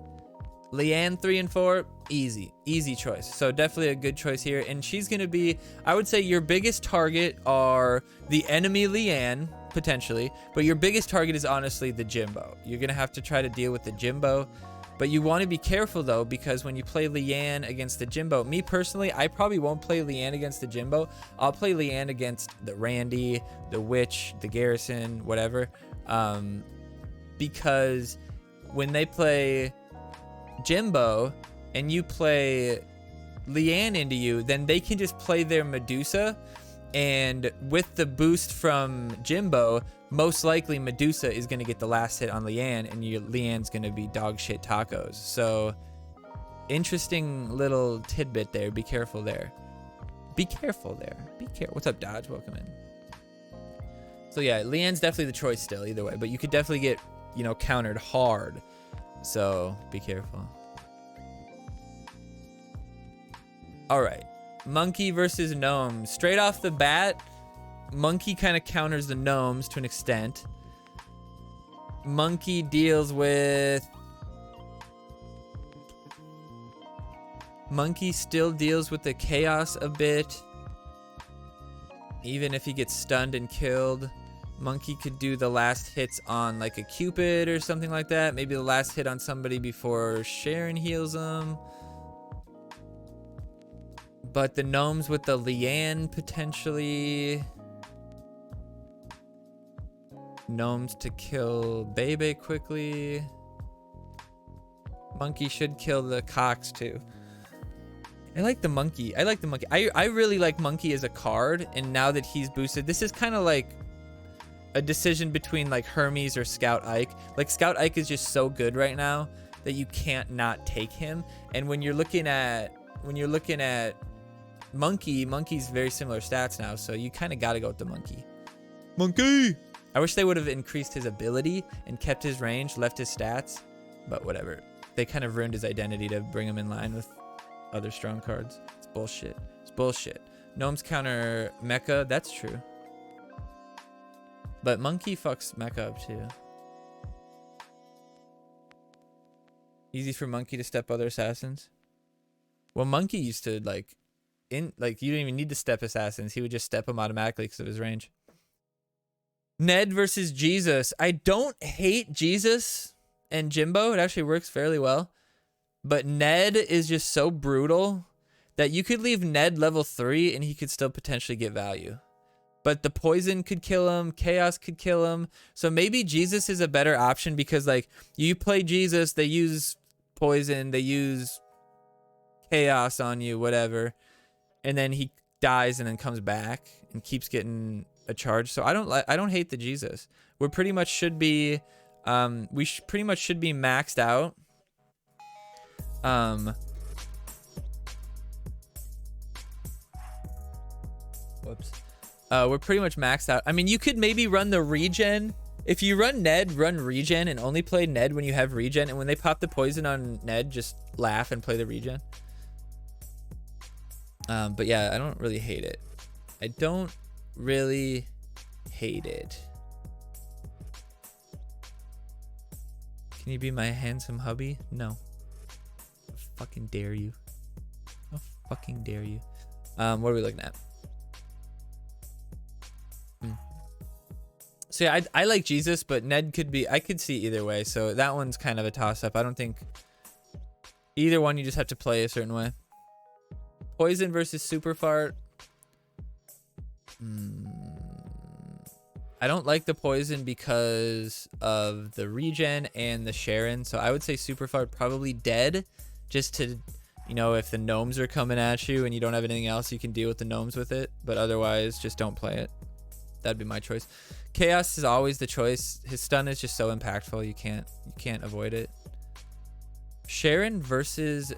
Lian 3 and 4, easy choice. So definitely a good choice here. And she's gonna be, I would say your biggest target are the enemy Lian, potentially, but your biggest target is honestly the Jimbo. You're gonna have to try to deal with the Jimbo. But you want to be careful though, because when you play Lian against the Jimbo, me personally, I probably won't play Lian against the Jimbo. I'll play Lian against the Randy, the Witch, the Garrison, whatever. Because when they play Jimbo and you play Lian into you, then they can just play their Medusa. And with the boost from Jimbo, most likely Medusa is going to get the last hit on Lian, and your Lian's going to be dog shit tacos. So interesting little tidbit there. Be careful there. Be careful there. Be careful. What's up, Dodge? Welcome in. So yeah, Lian's definitely the choice still either way, but you could definitely get, you know, countered hard. So be careful. All right. Monkey versus Gnome. Straight off the bat, Monkey kind of counters the Gnomes to an extent. Monkey deals with... Monkey still deals with the chaos a bit. Even if he gets stunned and killed. Monkey could do the last hits on like a Cupid or something like that. Maybe the last hit on somebody before Sharon heals him. But the Gnomes with the Lian potentially. Gnomes to kill Bebe quickly. Monkey should kill the Cox too. I like the Monkey. I like the Monkey. I really like Monkey as a card. And now that he's boosted, this is kind of like a decision between like Hermes or Scout Ike. Like Scout Ike is just so good right now that you can't not take him. And when you're looking at Monkey's very similar stats now, so you kind of got to go with the Monkey. I wish they would have increased his ability and kept his range, left his stats, but whatever. They kind of ruined his identity to bring him in line with other strong cards. It's bullshit. It's bullshit. Gnomes counter Mecha, that's true. But Monkey fucks Mecha up too. Easy for Monkey to step other assassins. Well, Monkey used to you didn't even need to step assassins. He would just step them automatically because of his range. Ned versus Jesus. I don't hate Jesus and Jimbo. It actually works fairly well. But Ned is just so brutal that you could leave Ned level 3 and he could still potentially get value. but the poison could kill him, chaos could kill him. So maybe Jesus is a better option because like you play Jesus, they use poison, they use chaos on you, whatever, and then he dies and then comes back and keeps getting a charge. So I don't hate the Jesus. We're pretty much should be pretty much should be maxed out. Whoops. We're pretty much maxed out. I mean, you could maybe run the regen. If you run Ned, run regen and only play Ned when you have regen. And when they pop the poison on Ned, just laugh and play the regen. But yeah, I don't really hate it. I don't really hate it. Can you be my handsome hubby? No. I fucking dare you. How fucking dare you? What are we looking at? So yeah, I like Jesus, but Ned could be, I could see either way. So that one's kind of a toss up. I don't think either one, you just have to play a certain way. Poison versus super fart. I don't like the poison because of the regen and the Sharon. So I would say super fart probably dead, just to, you know, if the gnomes are coming at you and you don't have anything else, you can deal with the gnomes with it. But otherwise, just don't play it. That'd be my choice. Chaos is always the choice. His stun is just so impactful. You can't avoid it. Sharon versus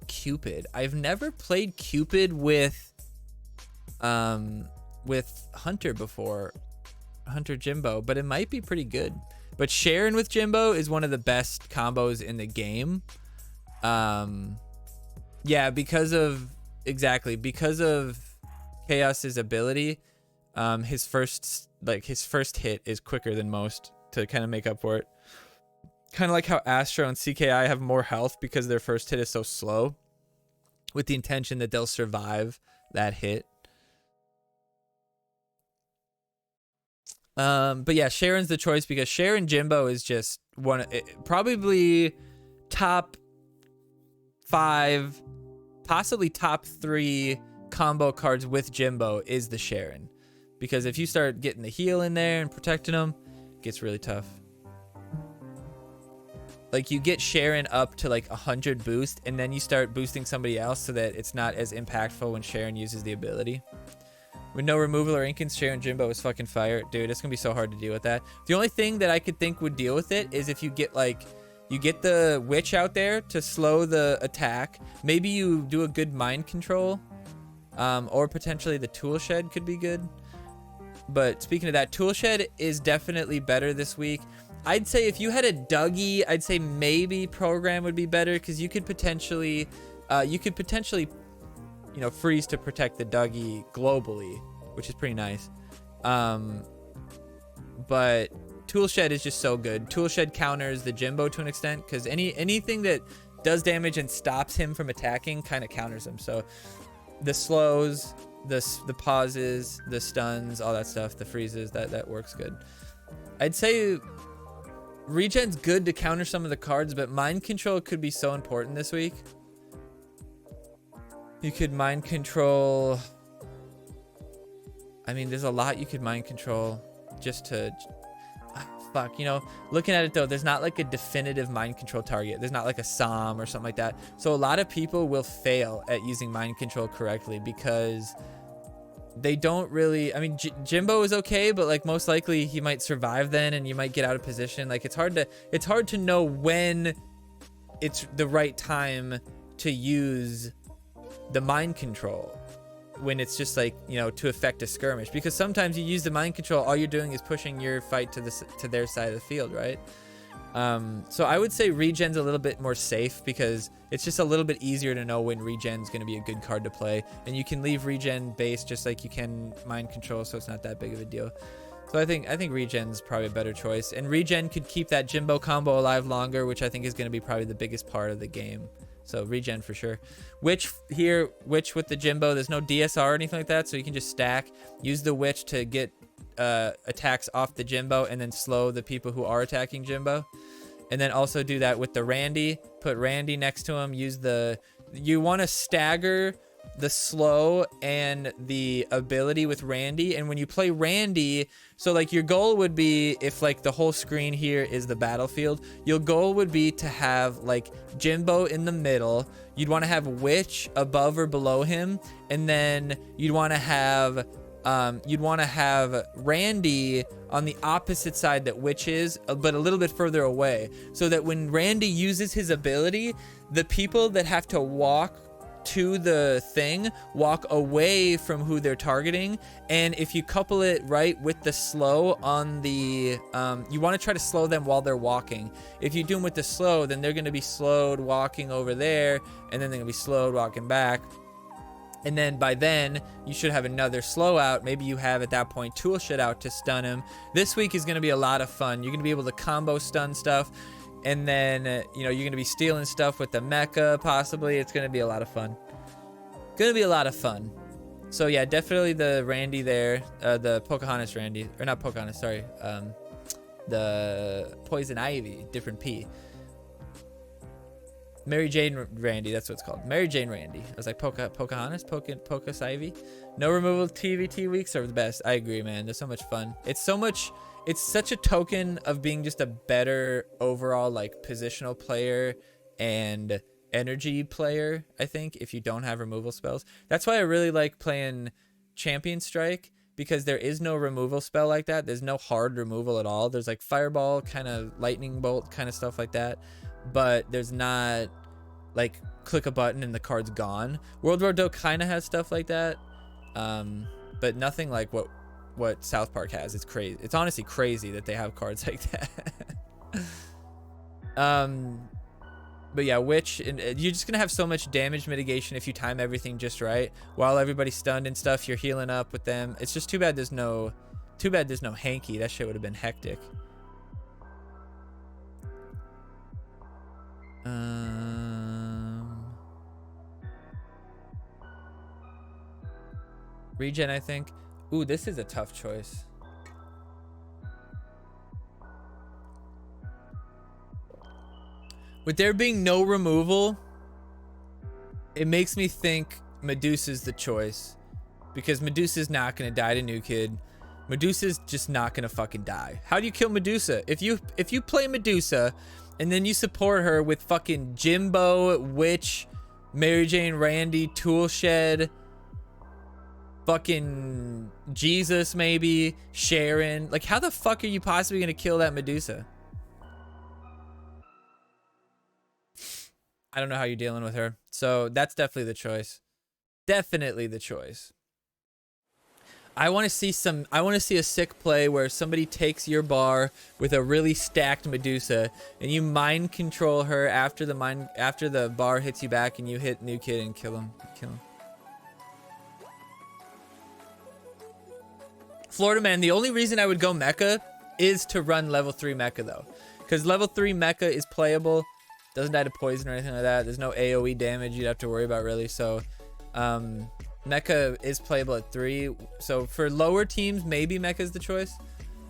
Cupid. I've never played Cupid with Hunter before, Hunter Jimbo, but it might be pretty good. But Sharon with Jimbo is one of the best combos in the game. Yeah, because of Chaos's ability. His first hit is quicker than most to kind of make up for it. Kind of like how Astro and CKI have more health because their first hit is so slow, with the intention that they'll survive that hit. But yeah, Sharon's the choice because Sharon Jimbo is just probably top 5, possibly top 3 combo cards with Jimbo is the Sharon. Because if you start getting the heal in there and protecting them, it gets really tough. Like you get Sharon up to like 100 boost and then you start boosting somebody else so that it's not as impactful when Sharon uses the ability. With no removal or inkins, Sharon Jimbo is fucking fire. Dude, it's gonna be so hard to deal with that. The only thing that I could think would deal with it is if you get the witch out there to slow the attack. Maybe you do a good mind control. Or potentially the tool shed could be good. But speaking of that, tool shed is definitely better this week. I'd say if you had a Dougie, I'd say maybe program would be better because you could potentially, you know, freeze to protect the Dougie globally, which is pretty nice. But tool shed is just so good. Tool shed counters the Jimbo to an extent because anything that does damage and stops him from attacking kind of counters him. So the slows, the pauses, the stuns, all that stuff, the freezes, that works good. I'd say regen's good to counter some of the cards, but mind control could be so important this week. You could mind control. I mean, there's a lot you could mind control just to fuck, you know. Looking at it though, there's not like a definitive mind control target. There's not like a Psalm or something like that. So a lot of people will fail at using mind control correctly because they don't really, I mean, Jimbo is okay, but like most likely he might survive then and you might get out of position. Like it's hard to know when it's the right time to use the mind control when it's just like, you know, to affect a skirmish, because sometimes you use the mind control, all you're doing is pushing your fight to their side of the field, right? So I would say regen's a little bit more safe because it's just a little bit easier to know when regen's going to be a good card to play, and you can leave regen base just like you can mind control, so it's not that big of a deal. So I think regen's probably a better choice, and regen could keep that Jimbo combo alive longer, which I think is going to be probably the biggest part of the game. So regen for sure. Witch with the Jimbo, there's no DSR or anything like that, so you can just stack, use the witch to get attacks off the Jimbo and then slow the people who are attacking Jimbo. And then also do that with the Randy. Put Randy next to him. You want to stagger the slow and the ability with Randy. And when you play Randy, so like your goal would be, if like the whole screen here is the battlefield, your goal would be to have like Jimbo in the middle. You'd want to have Witch above or below him, and then you'd want to have Randy on the opposite side that Witch is, but a little bit further away, so that when Randy uses his ability, the people that have to walk to the thing walk away from who they're targeting. And if you couple it right with the slow on the you want to try to slow them while they're walking. If you do them with the slow, then they're going to be slowed walking over there, and then they're going to be slowed walking back. And then by then, you should have another slow out. Maybe you have at that point tool shit out to stun him. This week is going to be a lot of fun. You're going to be able to combo stun stuff. And then, you know, you're going to be stealing stuff with the mecha, possibly. It's going to be a lot of fun. Going to be a lot of fun. So, yeah, definitely the Randy there. The Pocahontas Randy. Or not Pocahontas, sorry. The Poison Ivy. Different P. Mary Jane Randy, that's what it's called. Mary Jane Randy. I was like, Pocahontas? Pocahontas Ivy? No removal TVT weeks are the best. I agree, man. They're so much fun. It's such a token of being just a better overall, like, positional player and energy player, I think, if you don't have removal spells. That's why I really like playing Champion Strike, because there is no removal spell like that. There's no hard removal at all. There's, like, Fireball, kind of Lightning Bolt, kind of stuff like that. But there's not like click a button and the card's gone. World War Do kind of has stuff like that, but nothing like what South Park has. It's crazy. It's honestly crazy that they have cards like that. But yeah, Witch, and you're just gonna have so much damage mitigation if you time everything just right. While everybody's stunned and stuff, you're healing up with them. It's just too bad there's no hanky. That shit would have been hectic. Regen, I think. Ooh, this is a tough choice. With there being no removal, it makes me think Medusa's the choice, because Medusa's not gonna die to New Kid. Medusa's just not gonna fucking die. How do you kill Medusa? If you play Medusa and then you support her with fucking Jimbo, Witch, Mary Jane Randy, Toolshed, fucking Jesus maybe, Sharon. Like, how the fuck are you possibly gonna kill that Medusa? I don't know how you're dealing with her. So that's definitely the choice. Definitely the choice. I want to see a sick play where somebody takes your bar with a really stacked Medusa and you mind control her after the bar hits you back, and you hit New Kid and kill him. Florida Man, the only reason I would go mecha is to run level 3 mecha though. Because level 3 mecha is playable. Doesn't die to poison or anything like that. There's no AoE damage you'd have to worry about really. So mecha is playable at 3. So for lower teams, maybe mecha is the choice.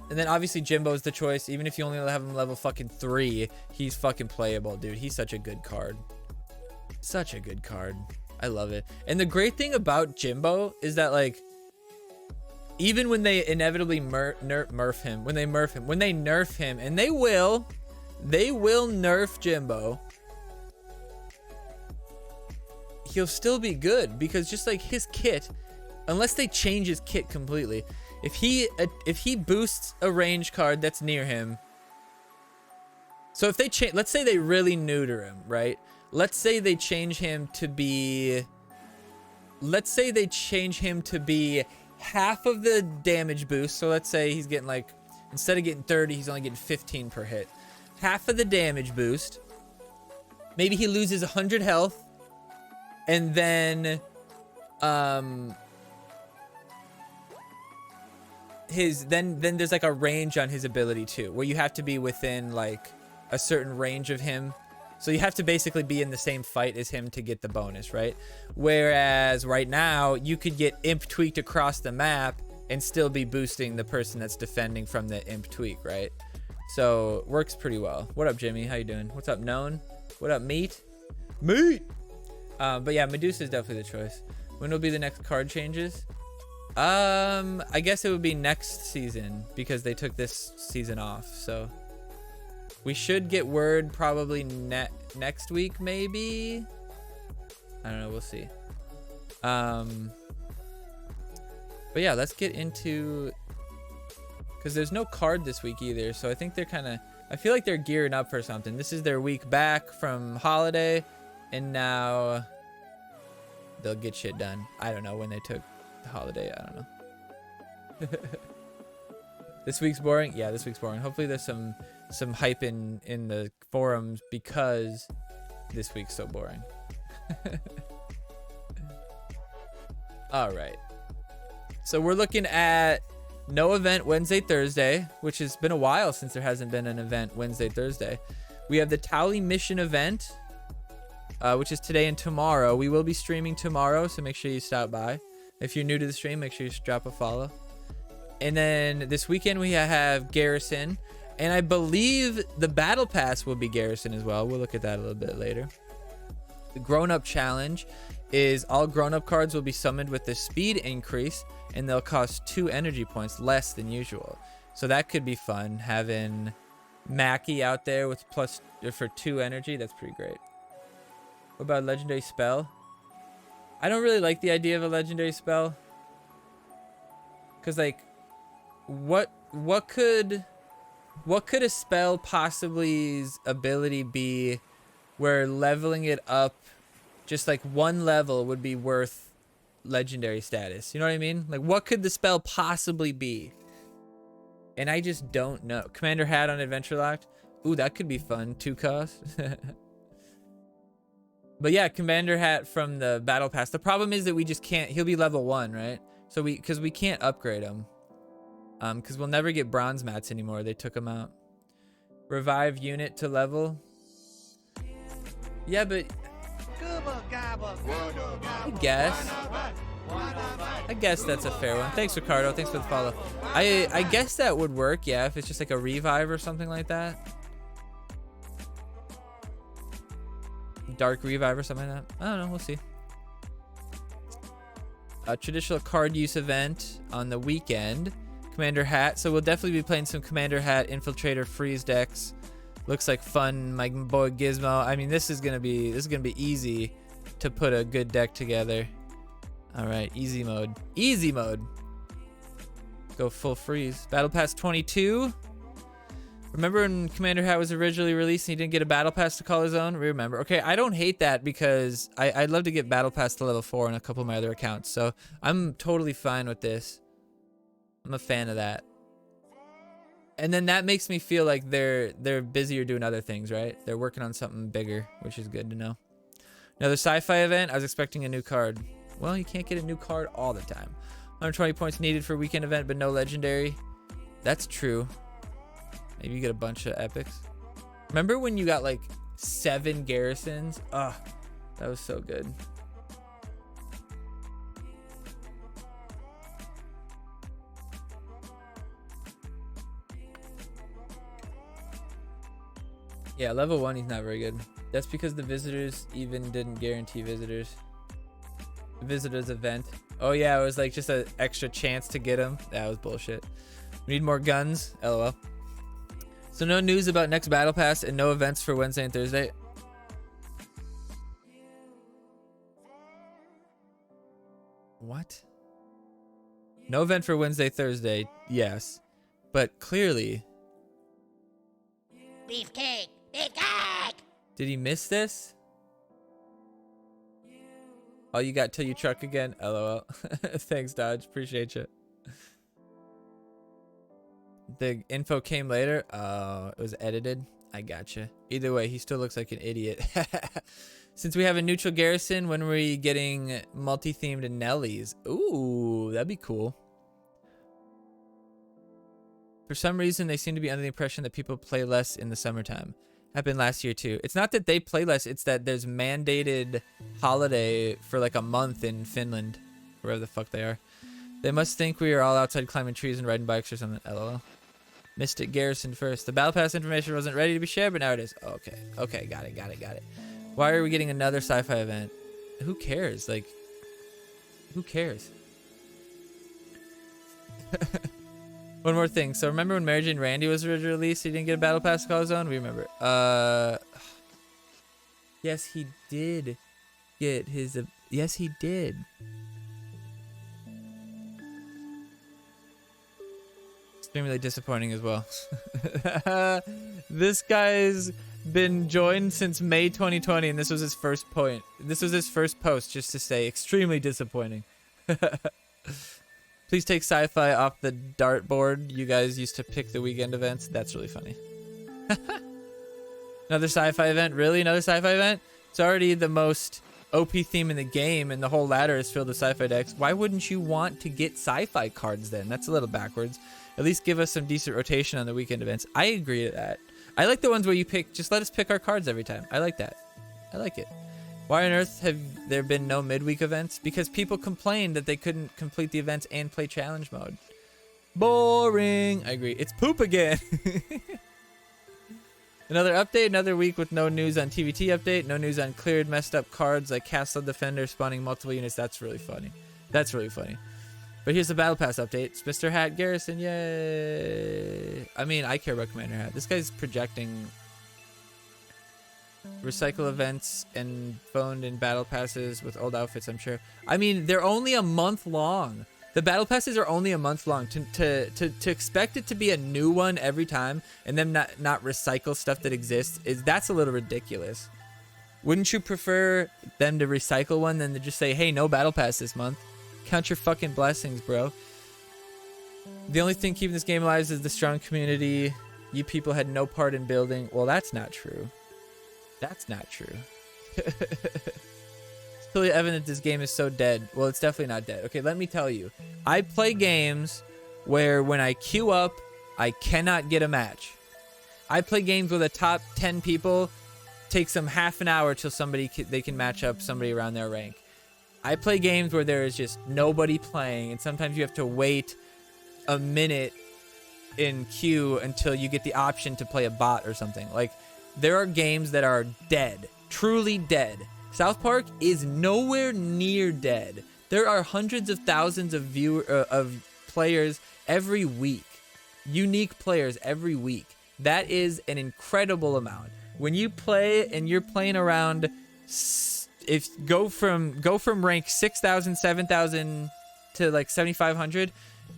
And then obviously Jimbo is the choice. Even if you only have him level fucking 3, he's fucking playable, dude. He's such a good card. Such a good card. I love it. And the great thing about Jimbo is that, like, even when they inevitably nerf him, and they will nerf Jimbo, he'll still be good, because just like his kit, unless they change his kit completely, if he boosts a range card that's near him, so if they change, let's say they really neuter him, right? Let's say they change him to be half of the damage boost. So let's say he's getting, like, instead of getting 30, he's only getting 15 per hit. Half of the damage boost. Maybe he loses 100 health. And then then there's like a range on his ability too, where you have to be within like a certain range of him. So you have to basically be in the same fight as him to get the bonus, right? Whereas right now, you could get imp tweaked across the map and still be boosting the person that's defending from the imp tweak, right? So works pretty well. What up, Jimmy? How you doing? What's up, Known? What up, Meat? But yeah, Medusa is definitely the choice. When will be the next card changes? I guess it would be next season because they took this season off. So we should get word probably next week, maybe. I don't know. We'll see. But yeah, let's get into, because there's no card this week either. So I think they're kind of, I feel like they're gearing up for something. This is their week back from holiday, and now they'll get shit done. I don't know when they took the holiday. I don't know. This week's boring. Yeah, this week's boring. Hopefully there's some hype in the forums because this week's so boring. All right. So we're looking at no event Wednesday, Thursday, which has been a while since there hasn't been an event Wednesday, Thursday. We have the Tally Mission event, which is today and tomorrow. We will be streaming tomorrow, so make sure you stop by. If you're new to the stream, make sure you drop a follow. And then this weekend we have Garrison, and I believe the Battle Pass will be Garrison as well. We'll look at that a little bit later. The Grown Up Challenge is all grown-up cards will be summoned with the speed increase, and they'll cost 2 energy points less than usual. So that could be fun, having Mackie out there with plus for 2 energy. That's pretty great. What about a legendary spell? I don't really like the idea of a legendary spell, because like what could a spell possibly's ability be where leveling it up just like 1 level would be worth legendary status? You know what I mean? Like, what could the spell possibly be? And I just don't know. Commander Hat on Adventure Locked. Ooh, that could be fun. 2 cost. But yeah, Commander Hat from the Battle Pass. The problem is that we just can't. He'll be level 1, right? So because we can't upgrade him. Because we'll never get bronze mats anymore. They took them out. Revive unit to level. Yeah, but I guess that's a fair one. Thanks, Ricardo. Thanks for the follow. I guess that would work, yeah, if it's just like a revive or something like that. Dark revive or something like that. I don't know. We'll see. A traditional card use event on the weekend. Commander Hat. So we'll definitely be playing some Commander Hat Infiltrator Freeze decks. Looks like fun, my boy Gizmo. I mean, this is gonna be easy to put a good deck together. All right, easy mode. Easy mode. Go full freeze. Battle Pass 22. Remember when Commander Hat was originally released and he didn't get a Battle Pass to call his own? Remember. Okay, I don't hate that because I'd love to get Battle Pass to level 4 on a couple of my other accounts. So I'm totally fine with this. I'm a fan of that. And then that makes me feel like they're busier doing other things, right? They're working on something bigger, which is good to know. Another sci-fi event. I was expecting a new card. Well, you can't get a new card all the time. 120 points needed for weekend event, but no legendary. That's true. Maybe you get a bunch of epics. Remember when you got like 7 garrisons? Oh, that was so good. Yeah, level 1, he's not very good. That's because the visitors even didn't guarantee visitors. The visitors event. Oh yeah, it was like just an extra chance to get him. That was bullshit. We need more guns. LOL. So no news about next Battle Pass and no events for Wednesday and Thursday. What? No event for Wednesday, Thursday. Yes. But clearly... Beefcake! Beefcake! Did he miss this? Oh, you got till you truck again? LOL. Thanks, Dodge. Appreciate you. The info came later. Oh, it was edited. I gotcha. Either way, he still looks like an idiot. Since we have a neutral garrison, when are we getting multi-themed Nellies? Ooh, that'd be cool. For some reason, they seem to be under the impression that people play less in the summertime. Happened last year too. It's not that they play less, it's that there's mandated holiday for like a month in Finland, wherever the fuck they are. They must think we are all outside climbing trees and riding bikes or something. LOL. Missed it, Garrison first. The Battle Pass information wasn't ready to be shared, but now it is. Okay. Okay, got it. Why are we getting another sci-fi event? Who cares? Like, Who cares? One more thing. So remember when Mary Jane Randy was originally released, he didn't get a battle pass to call his own? We remember. Yes, he did get his. Yes, he did. Extremely disappointing as well. This guy's been joined since May 2020, and this was his first point. This was his first post, just to say extremely disappointing. Please take sci-fi off the dartboard. You guys used to pick the weekend events. That's really funny. Another sci-fi event? Really? Another sci-fi event? It's already the most OP theme in the game, and the whole ladder is filled with sci-fi decks. Why wouldn't you want to get sci-fi cards then? That's a little backwards. At least give us some decent rotation on the weekend events. I agree to that. I like the ones where you pick, just let us pick our cards every time. I like that. I like it. Why on earth have there been no midweek events? Because people complained that they couldn't complete the events and play challenge mode. Boring. I agree. It's poop again. Another update, another week with no news on TVT update, no news on cleared messed up cards like Castle Defender spawning multiple units. That's really funny. That's really funny. But here's the Battle Pass update. It's Mr. Hat Garrison, yay. I mean, I care about Commander Hat. This guy's projecting recycle events and phoned in battle passes with old outfits, I'm sure. I mean, they're only a month long. The battle passes are only a month long. To expect it to be a new one every time and then not recycle stuff that exists, that's a little ridiculous. Wouldn't you prefer them to recycle one than to just say, hey, no battle pass this month? Count your fucking blessings, bro. The only thing keeping this game alive is the strong community you people had no part in building. Well, that's not true. That's not true. It's clearly evident this game is so dead. Well, it's definitely not dead. Okay, let me tell you. I play games where when I queue up, I cannot get a match. I play games where the top 10 people takes them half an hour till they can match up somebody around their rank. I play games where there is just nobody playing, and sometimes you have to wait a minute in queue until you get the option to play a bot or something. Like, there are games that are dead, truly dead. South Park is nowhere near dead. There are hundreds of thousands of players every week, unique players every week. That is an incredible amount. When you play and you're playing around, if go from rank 6,000, 7,000 to like 7,500,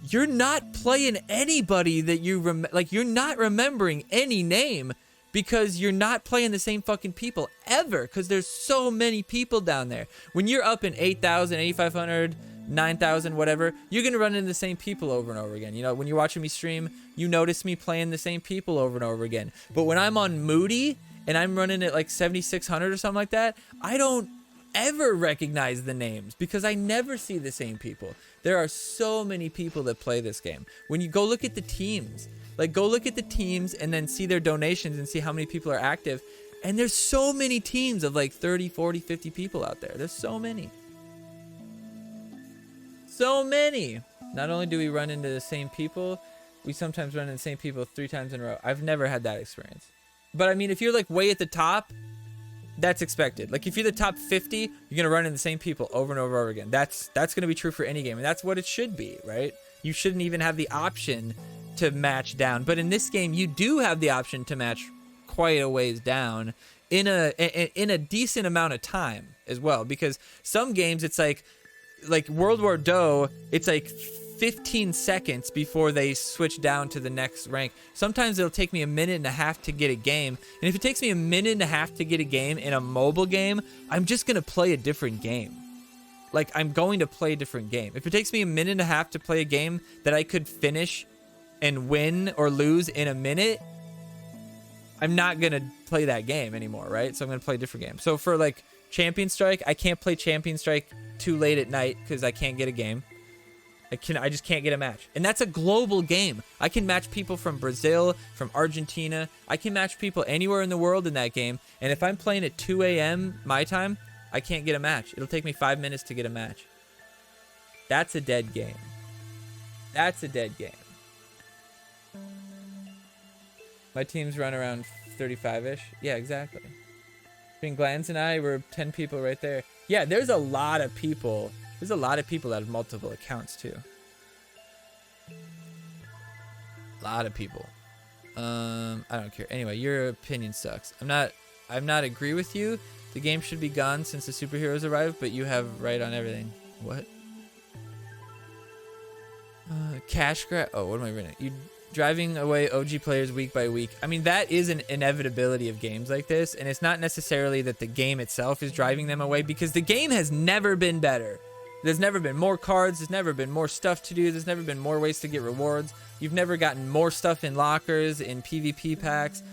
you're not playing anybody that you're not remembering any name because you're not playing the same fucking people ever because there's so many people down there. When you're up in 8,000, 8,500, 9,000, whatever, you're gonna run into the same people over and over again. You know, when you're watching me stream, you notice me playing the same people over and over again. But when I'm on Moody and I'm running at like 7,600 or something like that, I don't ever recognize the names because I never see the same people. There are so many people that play this game. When you go look at the teams, and then see their donations and see how many people are active, and there's so many teams of like 30, 40, 50 people out there. There's so many. So many. Not only do we run into the same people, we sometimes run into the same people 3 times in a row. I've never had that experience. But I mean, if you're like way at the top, that's expected. Like if you're the top 50, you're gonna run into the same people over and over again. That's gonna be true for any game, and that's what it should be, right? You shouldn't even have the option to match down. But in this game, you do have the option to match quite a ways down in a decent amount of time as well. Because some games, it's like World War Doe, it's like 15 seconds before they switch down to the next rank. Sometimes it'll take me a minute and a half to get a game. And if it takes me a minute and a half to get a game in a mobile game, I'm just going to play a different game. Like, I'm going to play a different game. If it takes me a minute and a half to play a game that I could finish and win or lose in a minute, I'm not going to play that game anymore, right? So I'm going to play a different game. So for like Champion Strike, I can't play Champion Strike too late at night because I can't get a game. I just can't get a match. And that's a global game. I can match people from Brazil, from Argentina. I can match people anywhere in the world in that game. And if I'm playing at 2 a.m. my time, I can't get a match. It'll take me 5 minutes to get a match. That's a dead game. That's a dead game. My teams run around 35-ish. Yeah, exactly. Between Glanzer and I, we're 10 people right there. Yeah, there's a lot of people There's a lot of people that have multiple accounts too. A lot of people. I don't care. Anyway, your opinion sucks. I'm not agree with you. The game should be gone since the superheroes arrived, but you have right on everything. What? Cash grab. Oh, what am I reading? You driving away OG players week by week. I mean, that is an inevitability of games like this, and it's not necessarily that the game itself is driving them away, because the game has never been better. There's never been more cards. There's never been more stuff to do. There's never been more ways to get rewards. You've never gotten more stuff in lockers, in PvP packs.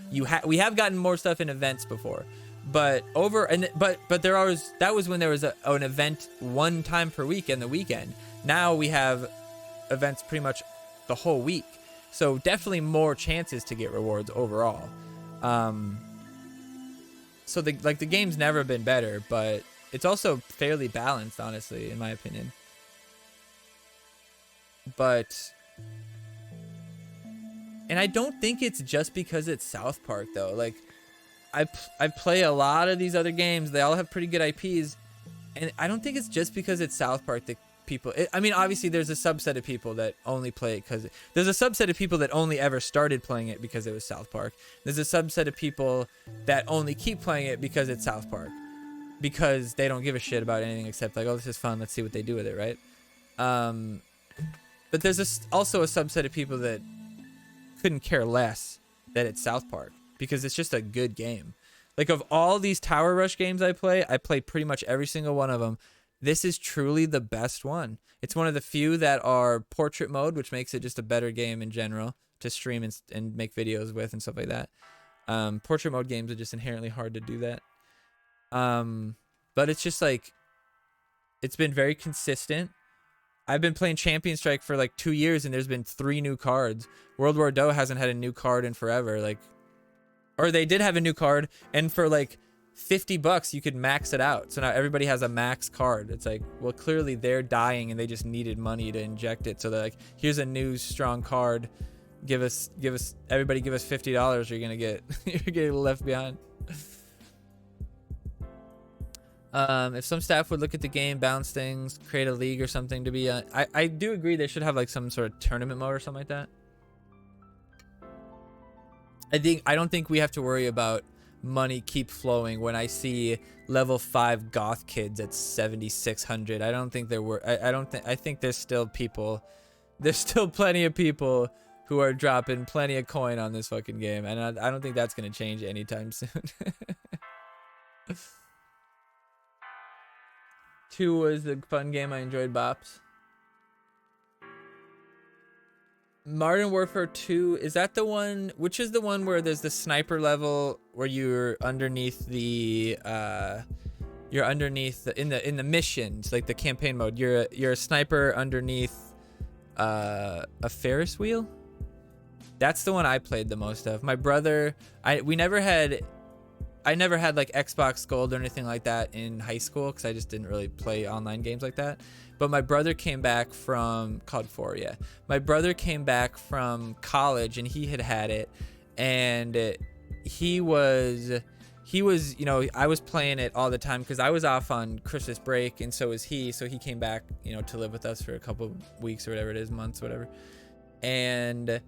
We have gotten more stuff in events before, but that was when there was an event one time per week in the weekend. Now we have events pretty much the whole week, so definitely more chances to get rewards overall. So the game's never been better, but it's also fairly balanced, honestly, in my opinion. And I don't think it's just because it's South Park, though. Like, I play a lot of these other games. They all have pretty good IPs. And I don't think it's just because it's South Park that people... I mean, obviously, there's a subset of people that only play it because... There's a subset of people that only ever started playing it because it was South Park. There's a subset of people that only keep playing it because it's South Park. Because they don't give a shit about anything except, like, oh, this is fun. Let's see what they do with it, right? But there's also a subset of people that couldn't care less that it's South Park because it's just a good game. Like, of all these Tower Rush games I play pretty much every single one of them. This is truly the best one. It's one of the few that are portrait mode, which makes it just a better game in general to stream and make videos with and stuff like that. Portrait mode games are just inherently hard to do that. But it's just like, it's been very consistent. I've been playing Champion Strike for like 2 years and there's been 3 new cards. World War Doe hasn't had a new card in forever. Like, or they did have a new card, and for like $50 you could max it out. So now everybody has a max card. It's like, well, clearly they're dying and they just needed money to inject it. So they're like, here's a new strong card. Everybody give us $50 or you're getting left behind. If some staff would look at the game, balance things, create a league or something to be... I do agree they should have like some sort of tournament mode or something like that. I don't think we have to worry about money keep flowing when I see level 5 goth kids at 7,600. I don't think there were... I think there's still people... There's still plenty of people who are dropping plenty of coin on this fucking game. And I don't think that's going to change anytime soon. 2 was the fun game. I enjoyed Bops. Modern Warfare 2, is that the one? Which is the one where there's the sniper level where you're underneath the in the missions, like the campaign mode. You're a sniper underneath a Ferris wheel. That's the one I played the most of. My brother, I never had like Xbox Gold or anything like that in high school because I just didn't really play online games like that. But my brother came back from COD 4, yeah. My brother came back from college and he had it, and he was, you know, I was playing it all the time because I was off on Christmas break and so was he. So he came back, you know, to live with us for a couple of weeks or whatever it is, months, whatever. And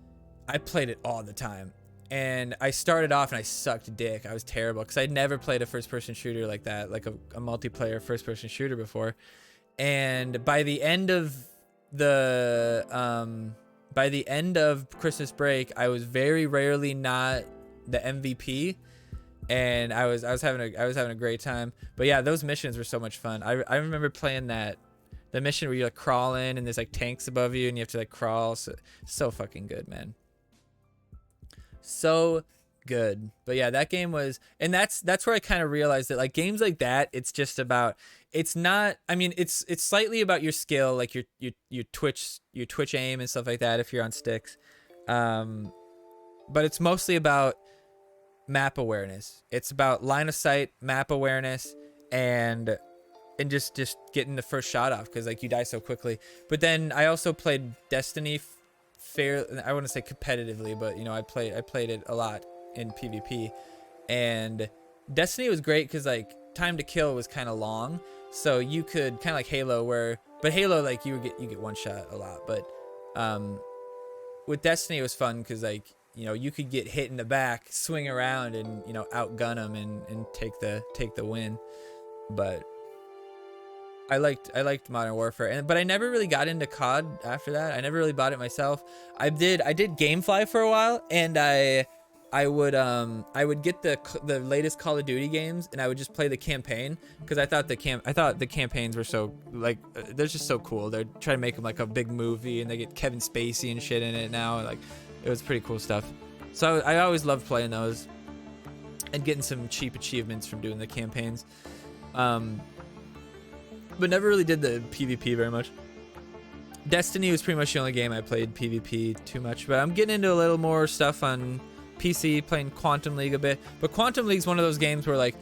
I played it all the time. And I started off and I sucked dick. I was terrible because I'd never played a first-person shooter like that, like a multiplayer first-person shooter before. And by the end of Christmas break, I was very rarely not the MVP, and I was having a great time. But yeah, those missions were so much fun. I remember playing the mission where you like crawl in and there's like tanks above you and you have to like crawl. So fucking good, man. So good. But yeah, that game was, and that's where I kind of realized that like games like that, it's just about, it's not, I mean, it's slightly about your skill, like your twitch aim and stuff like that if you're on sticks. But it's mostly about map awareness. It's about line of sight, map awareness, and just getting the first shot off because like you die so quickly. But then I also played Destiny I wouldn't say competitively, but you know, I played it a lot in PvP, and Destiny was great because like time to kill was kind of long, so you could kind of like Halo where But Halo, like you get one shot a lot. But with Destiny, it was fun because like you could get hit in the back, swing around, and outgun them and take the win. But I liked Modern Warfare, but I never really got into COD after that. I never really bought it myself. I did GameFly for a while, and I would get the latest Call of Duty games, and I would just play the campaign because I thought the campaigns were so like they're just so cool. They're trying to make them like a big movie, and they get Kevin Spacey and shit in it now. Like it was pretty cool stuff. So I always loved playing those and getting some cheap achievements from doing the campaigns. But never really did the PvP very much. Destiny was pretty much the only game I played PvP too much, but I'm getting into a little more stuff on PC, playing Quantum League a bit. But Quantum League's one of those games where like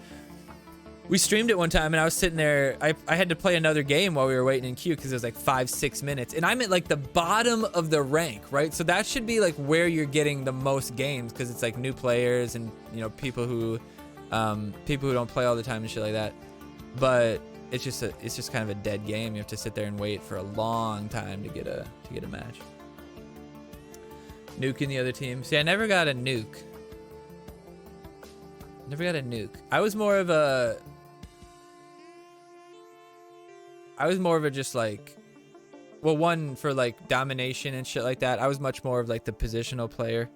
we streamed it one time and I was sitting there, I had to play another game while we were waiting in queue because it was like 5-6 minutes, and I'm at like the bottom of the rank, right? So that should be like where you're getting the most games because it's like new players and people who don't play all the time and shit like that. But it's just kind of a dead game. You have to sit there and wait for a long time to get a match. Nuking the other team. See, I never got a nuke. I was more of a just like, well, one for like domination and shit like that. I was much more of like the positional player.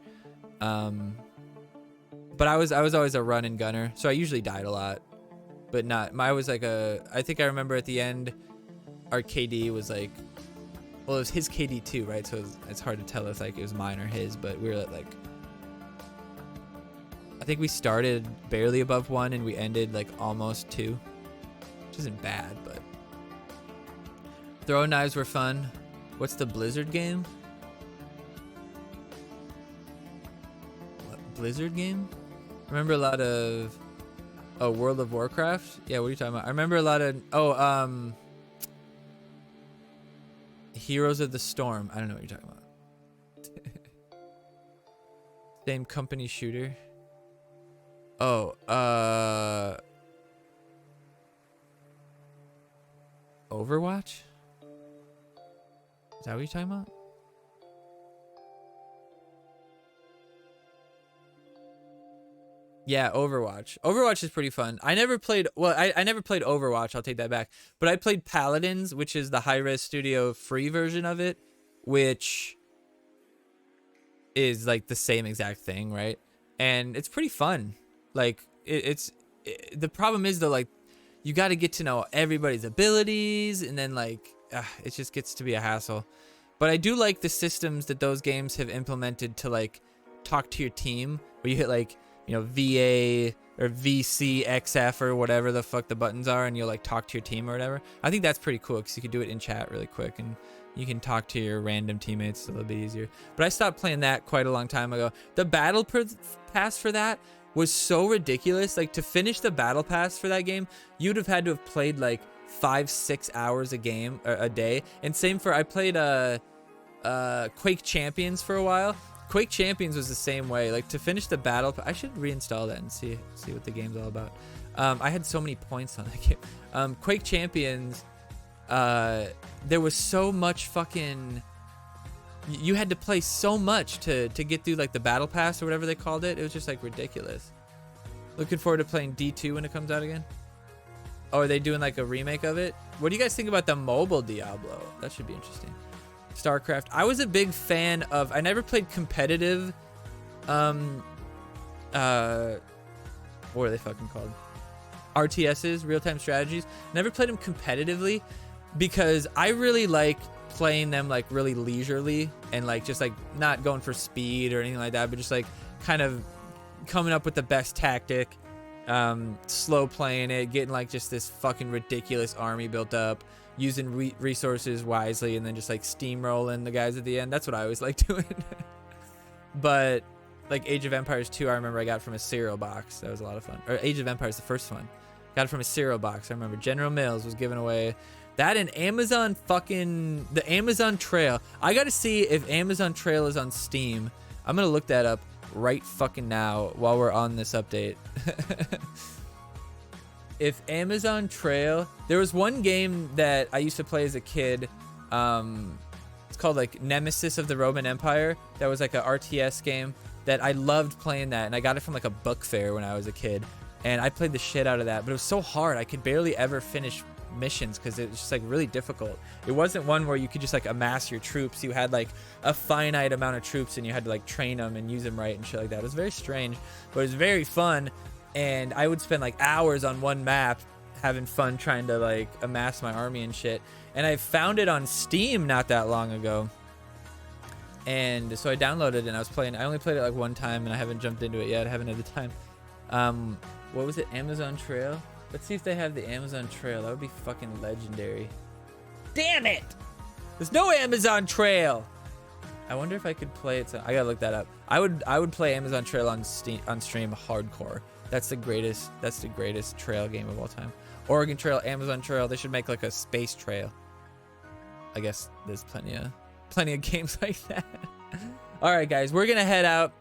But I was always a run and gunner, so I usually died a lot. But not, I was like I think I remember at the end, our KD was like, well, it was his KD too, right? So it's hard to tell if like it was mine or his, but we were at like, I think we started barely above 1 and we ended like almost 2, which isn't bad, but throwing knives were fun. What's the Blizzard game? What, Blizzard game? I remember a lot of, oh, World of Warcraft? Yeah, what are you talking about? I remember a lot of, Heroes of the Storm. I don't know what you're talking about. Same company shooter. Oh, Overwatch? Is that what you're talking about? Yeah, Overwatch. Overwatch is pretty fun. I never played, well, I never played Overwatch, I'll take that back. But I played Paladins, which is the Hi-Res Studio free version of it, which is like the same exact thing, right? And it's pretty fun. Like, the problem is though, like, you got to get to know everybody's abilities, and then like, it just gets to be a hassle. But I do like the systems that those games have implemented to like talk to your team, where you hit like, VA or VC, XF or whatever the fuck the buttons are, and you'll like talk to your team or whatever. I think that's pretty cool because you can do it in chat really quick, and you can talk to your random teammates a little bit easier. But I stopped playing that quite a long time ago. The battle pass for that was so ridiculous. Like, to finish the battle pass for that game, you'd have had to have played like 5-6 hours a game or a day. And same for, I played Quake Champions for a while. Quake Champions was the same way. Like, to finish the battle, I should reinstall that and see what the game's all about. I had so many points on that game. Quake Champions, there was so much fucking, you had to play so much to get through like the battle pass or whatever they called it. It was just like ridiculous. Looking forward to playing D2 when it comes out again. Oh, are they doing like a remake of it? What do you guys think about the mobile Diablo? That should be interesting. StarCraft. I was a big fan of, I never played competitive, what are they fucking called? RTSs, real-time strategies. Never played them competitively because I really like playing them like really leisurely and like just like not going for speed or anything like that, but just like kind of coming up with the best tactic, slow playing it, getting like just this fucking ridiculous army built up, using resources wisely, and then just like steamrolling the guys at the end. That's what I always like doing. But like Age of Empires 2, I remember I got from a cereal box. That was a lot of fun. Or Age of Empires, the first one, got it from a cereal box. I remember General Mills was giving away that, and Amazon fucking, the Amazon Trail. I gotta see if Amazon Trail is on Steam. I'm gonna look that up right fucking now while we're on this update. if Amazon Trail, there was one game that I used to play as a kid. It's called like Nemesis of the Roman Empire. That was like a RTS game that I loved playing that, and I got it from like a book fair when I was a kid, and I played the shit out of that. But it was so hard, I could barely ever finish missions because it was just like really difficult. It wasn't one where you could just like amass your troops. You had like a finite amount of troops, and you had to like train them and use them right and shit like that. It was very strange, but it was very fun. And I would spend like hours on one map having fun trying to like amass my army and shit. And I found it on Steam not that long ago, and so I downloaded it and I was playing. I only played it like one time, and I haven't jumped into it yet. I haven't had the time. What was it? Amazon Trail? Let's see if they have the Amazon Trail. That would be fucking legendary. Damn it! There's no Amazon Trail. I wonder if I could play it. I gotta look that up. I would play Amazon Trail on stream hardcore. That's the greatest trail game of all time. Oregon Trail, Amazon Trail. They should make like a space trail. I guess there's plenty of games like that. All right, guys, we're gonna head out.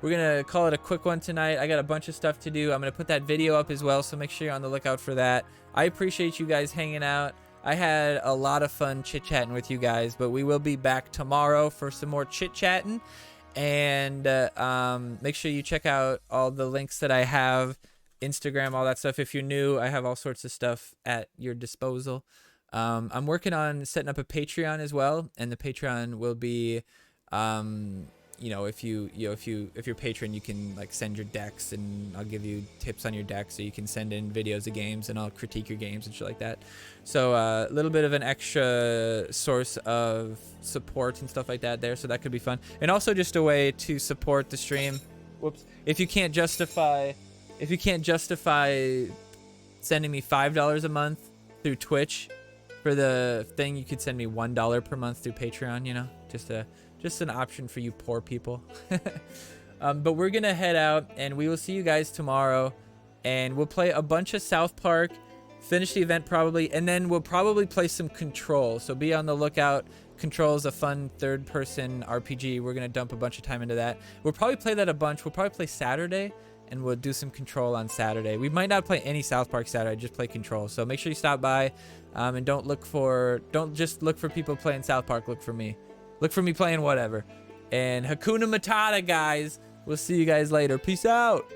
We're gonna call it a quick one tonight. I got a bunch of stuff to do. I'm gonna put that video up as well, so make sure you're on the lookout for that. I appreciate you guys hanging out. I had a lot of fun chit-chatting with you guys, but we will be back tomorrow for some more chit-chatting. And make sure you check out all the links that I have, Instagram, all that stuff. If you're new, I have all sorts of stuff at your disposal. I'm working on setting up a Patreon as well, and the Patreon will be if you're patron, you can like send your decks, and I'll give you tips on your deck, so you can send in videos of games, and I'll critique your games and shit like that. So a little bit of an extra source of support and stuff like that there, so that could be fun. And also just a way to support the stream. Whoops. If you can't justify sending me $5 a month through Twitch for the thing, you could send me $1 per month through Patreon, you know, just an option for you poor people. But we're gonna head out, and we will see you guys tomorrow, and we'll play a bunch of South Park, finish the event probably, and then we'll probably play some Control, so be on the lookout. Control is a fun third-person RPG. We're gonna dump a bunch of time into that. We'll probably play that a bunch. We'll probably play Saturday, and we'll do some Control on Saturday. We might not play any South Park Saturday, just play Control. So make sure you stop by, and don't just look for people playing South Park. Look for me. Look for me playing whatever. And Hakuna Matata, guys. We'll see you guys later. Peace out.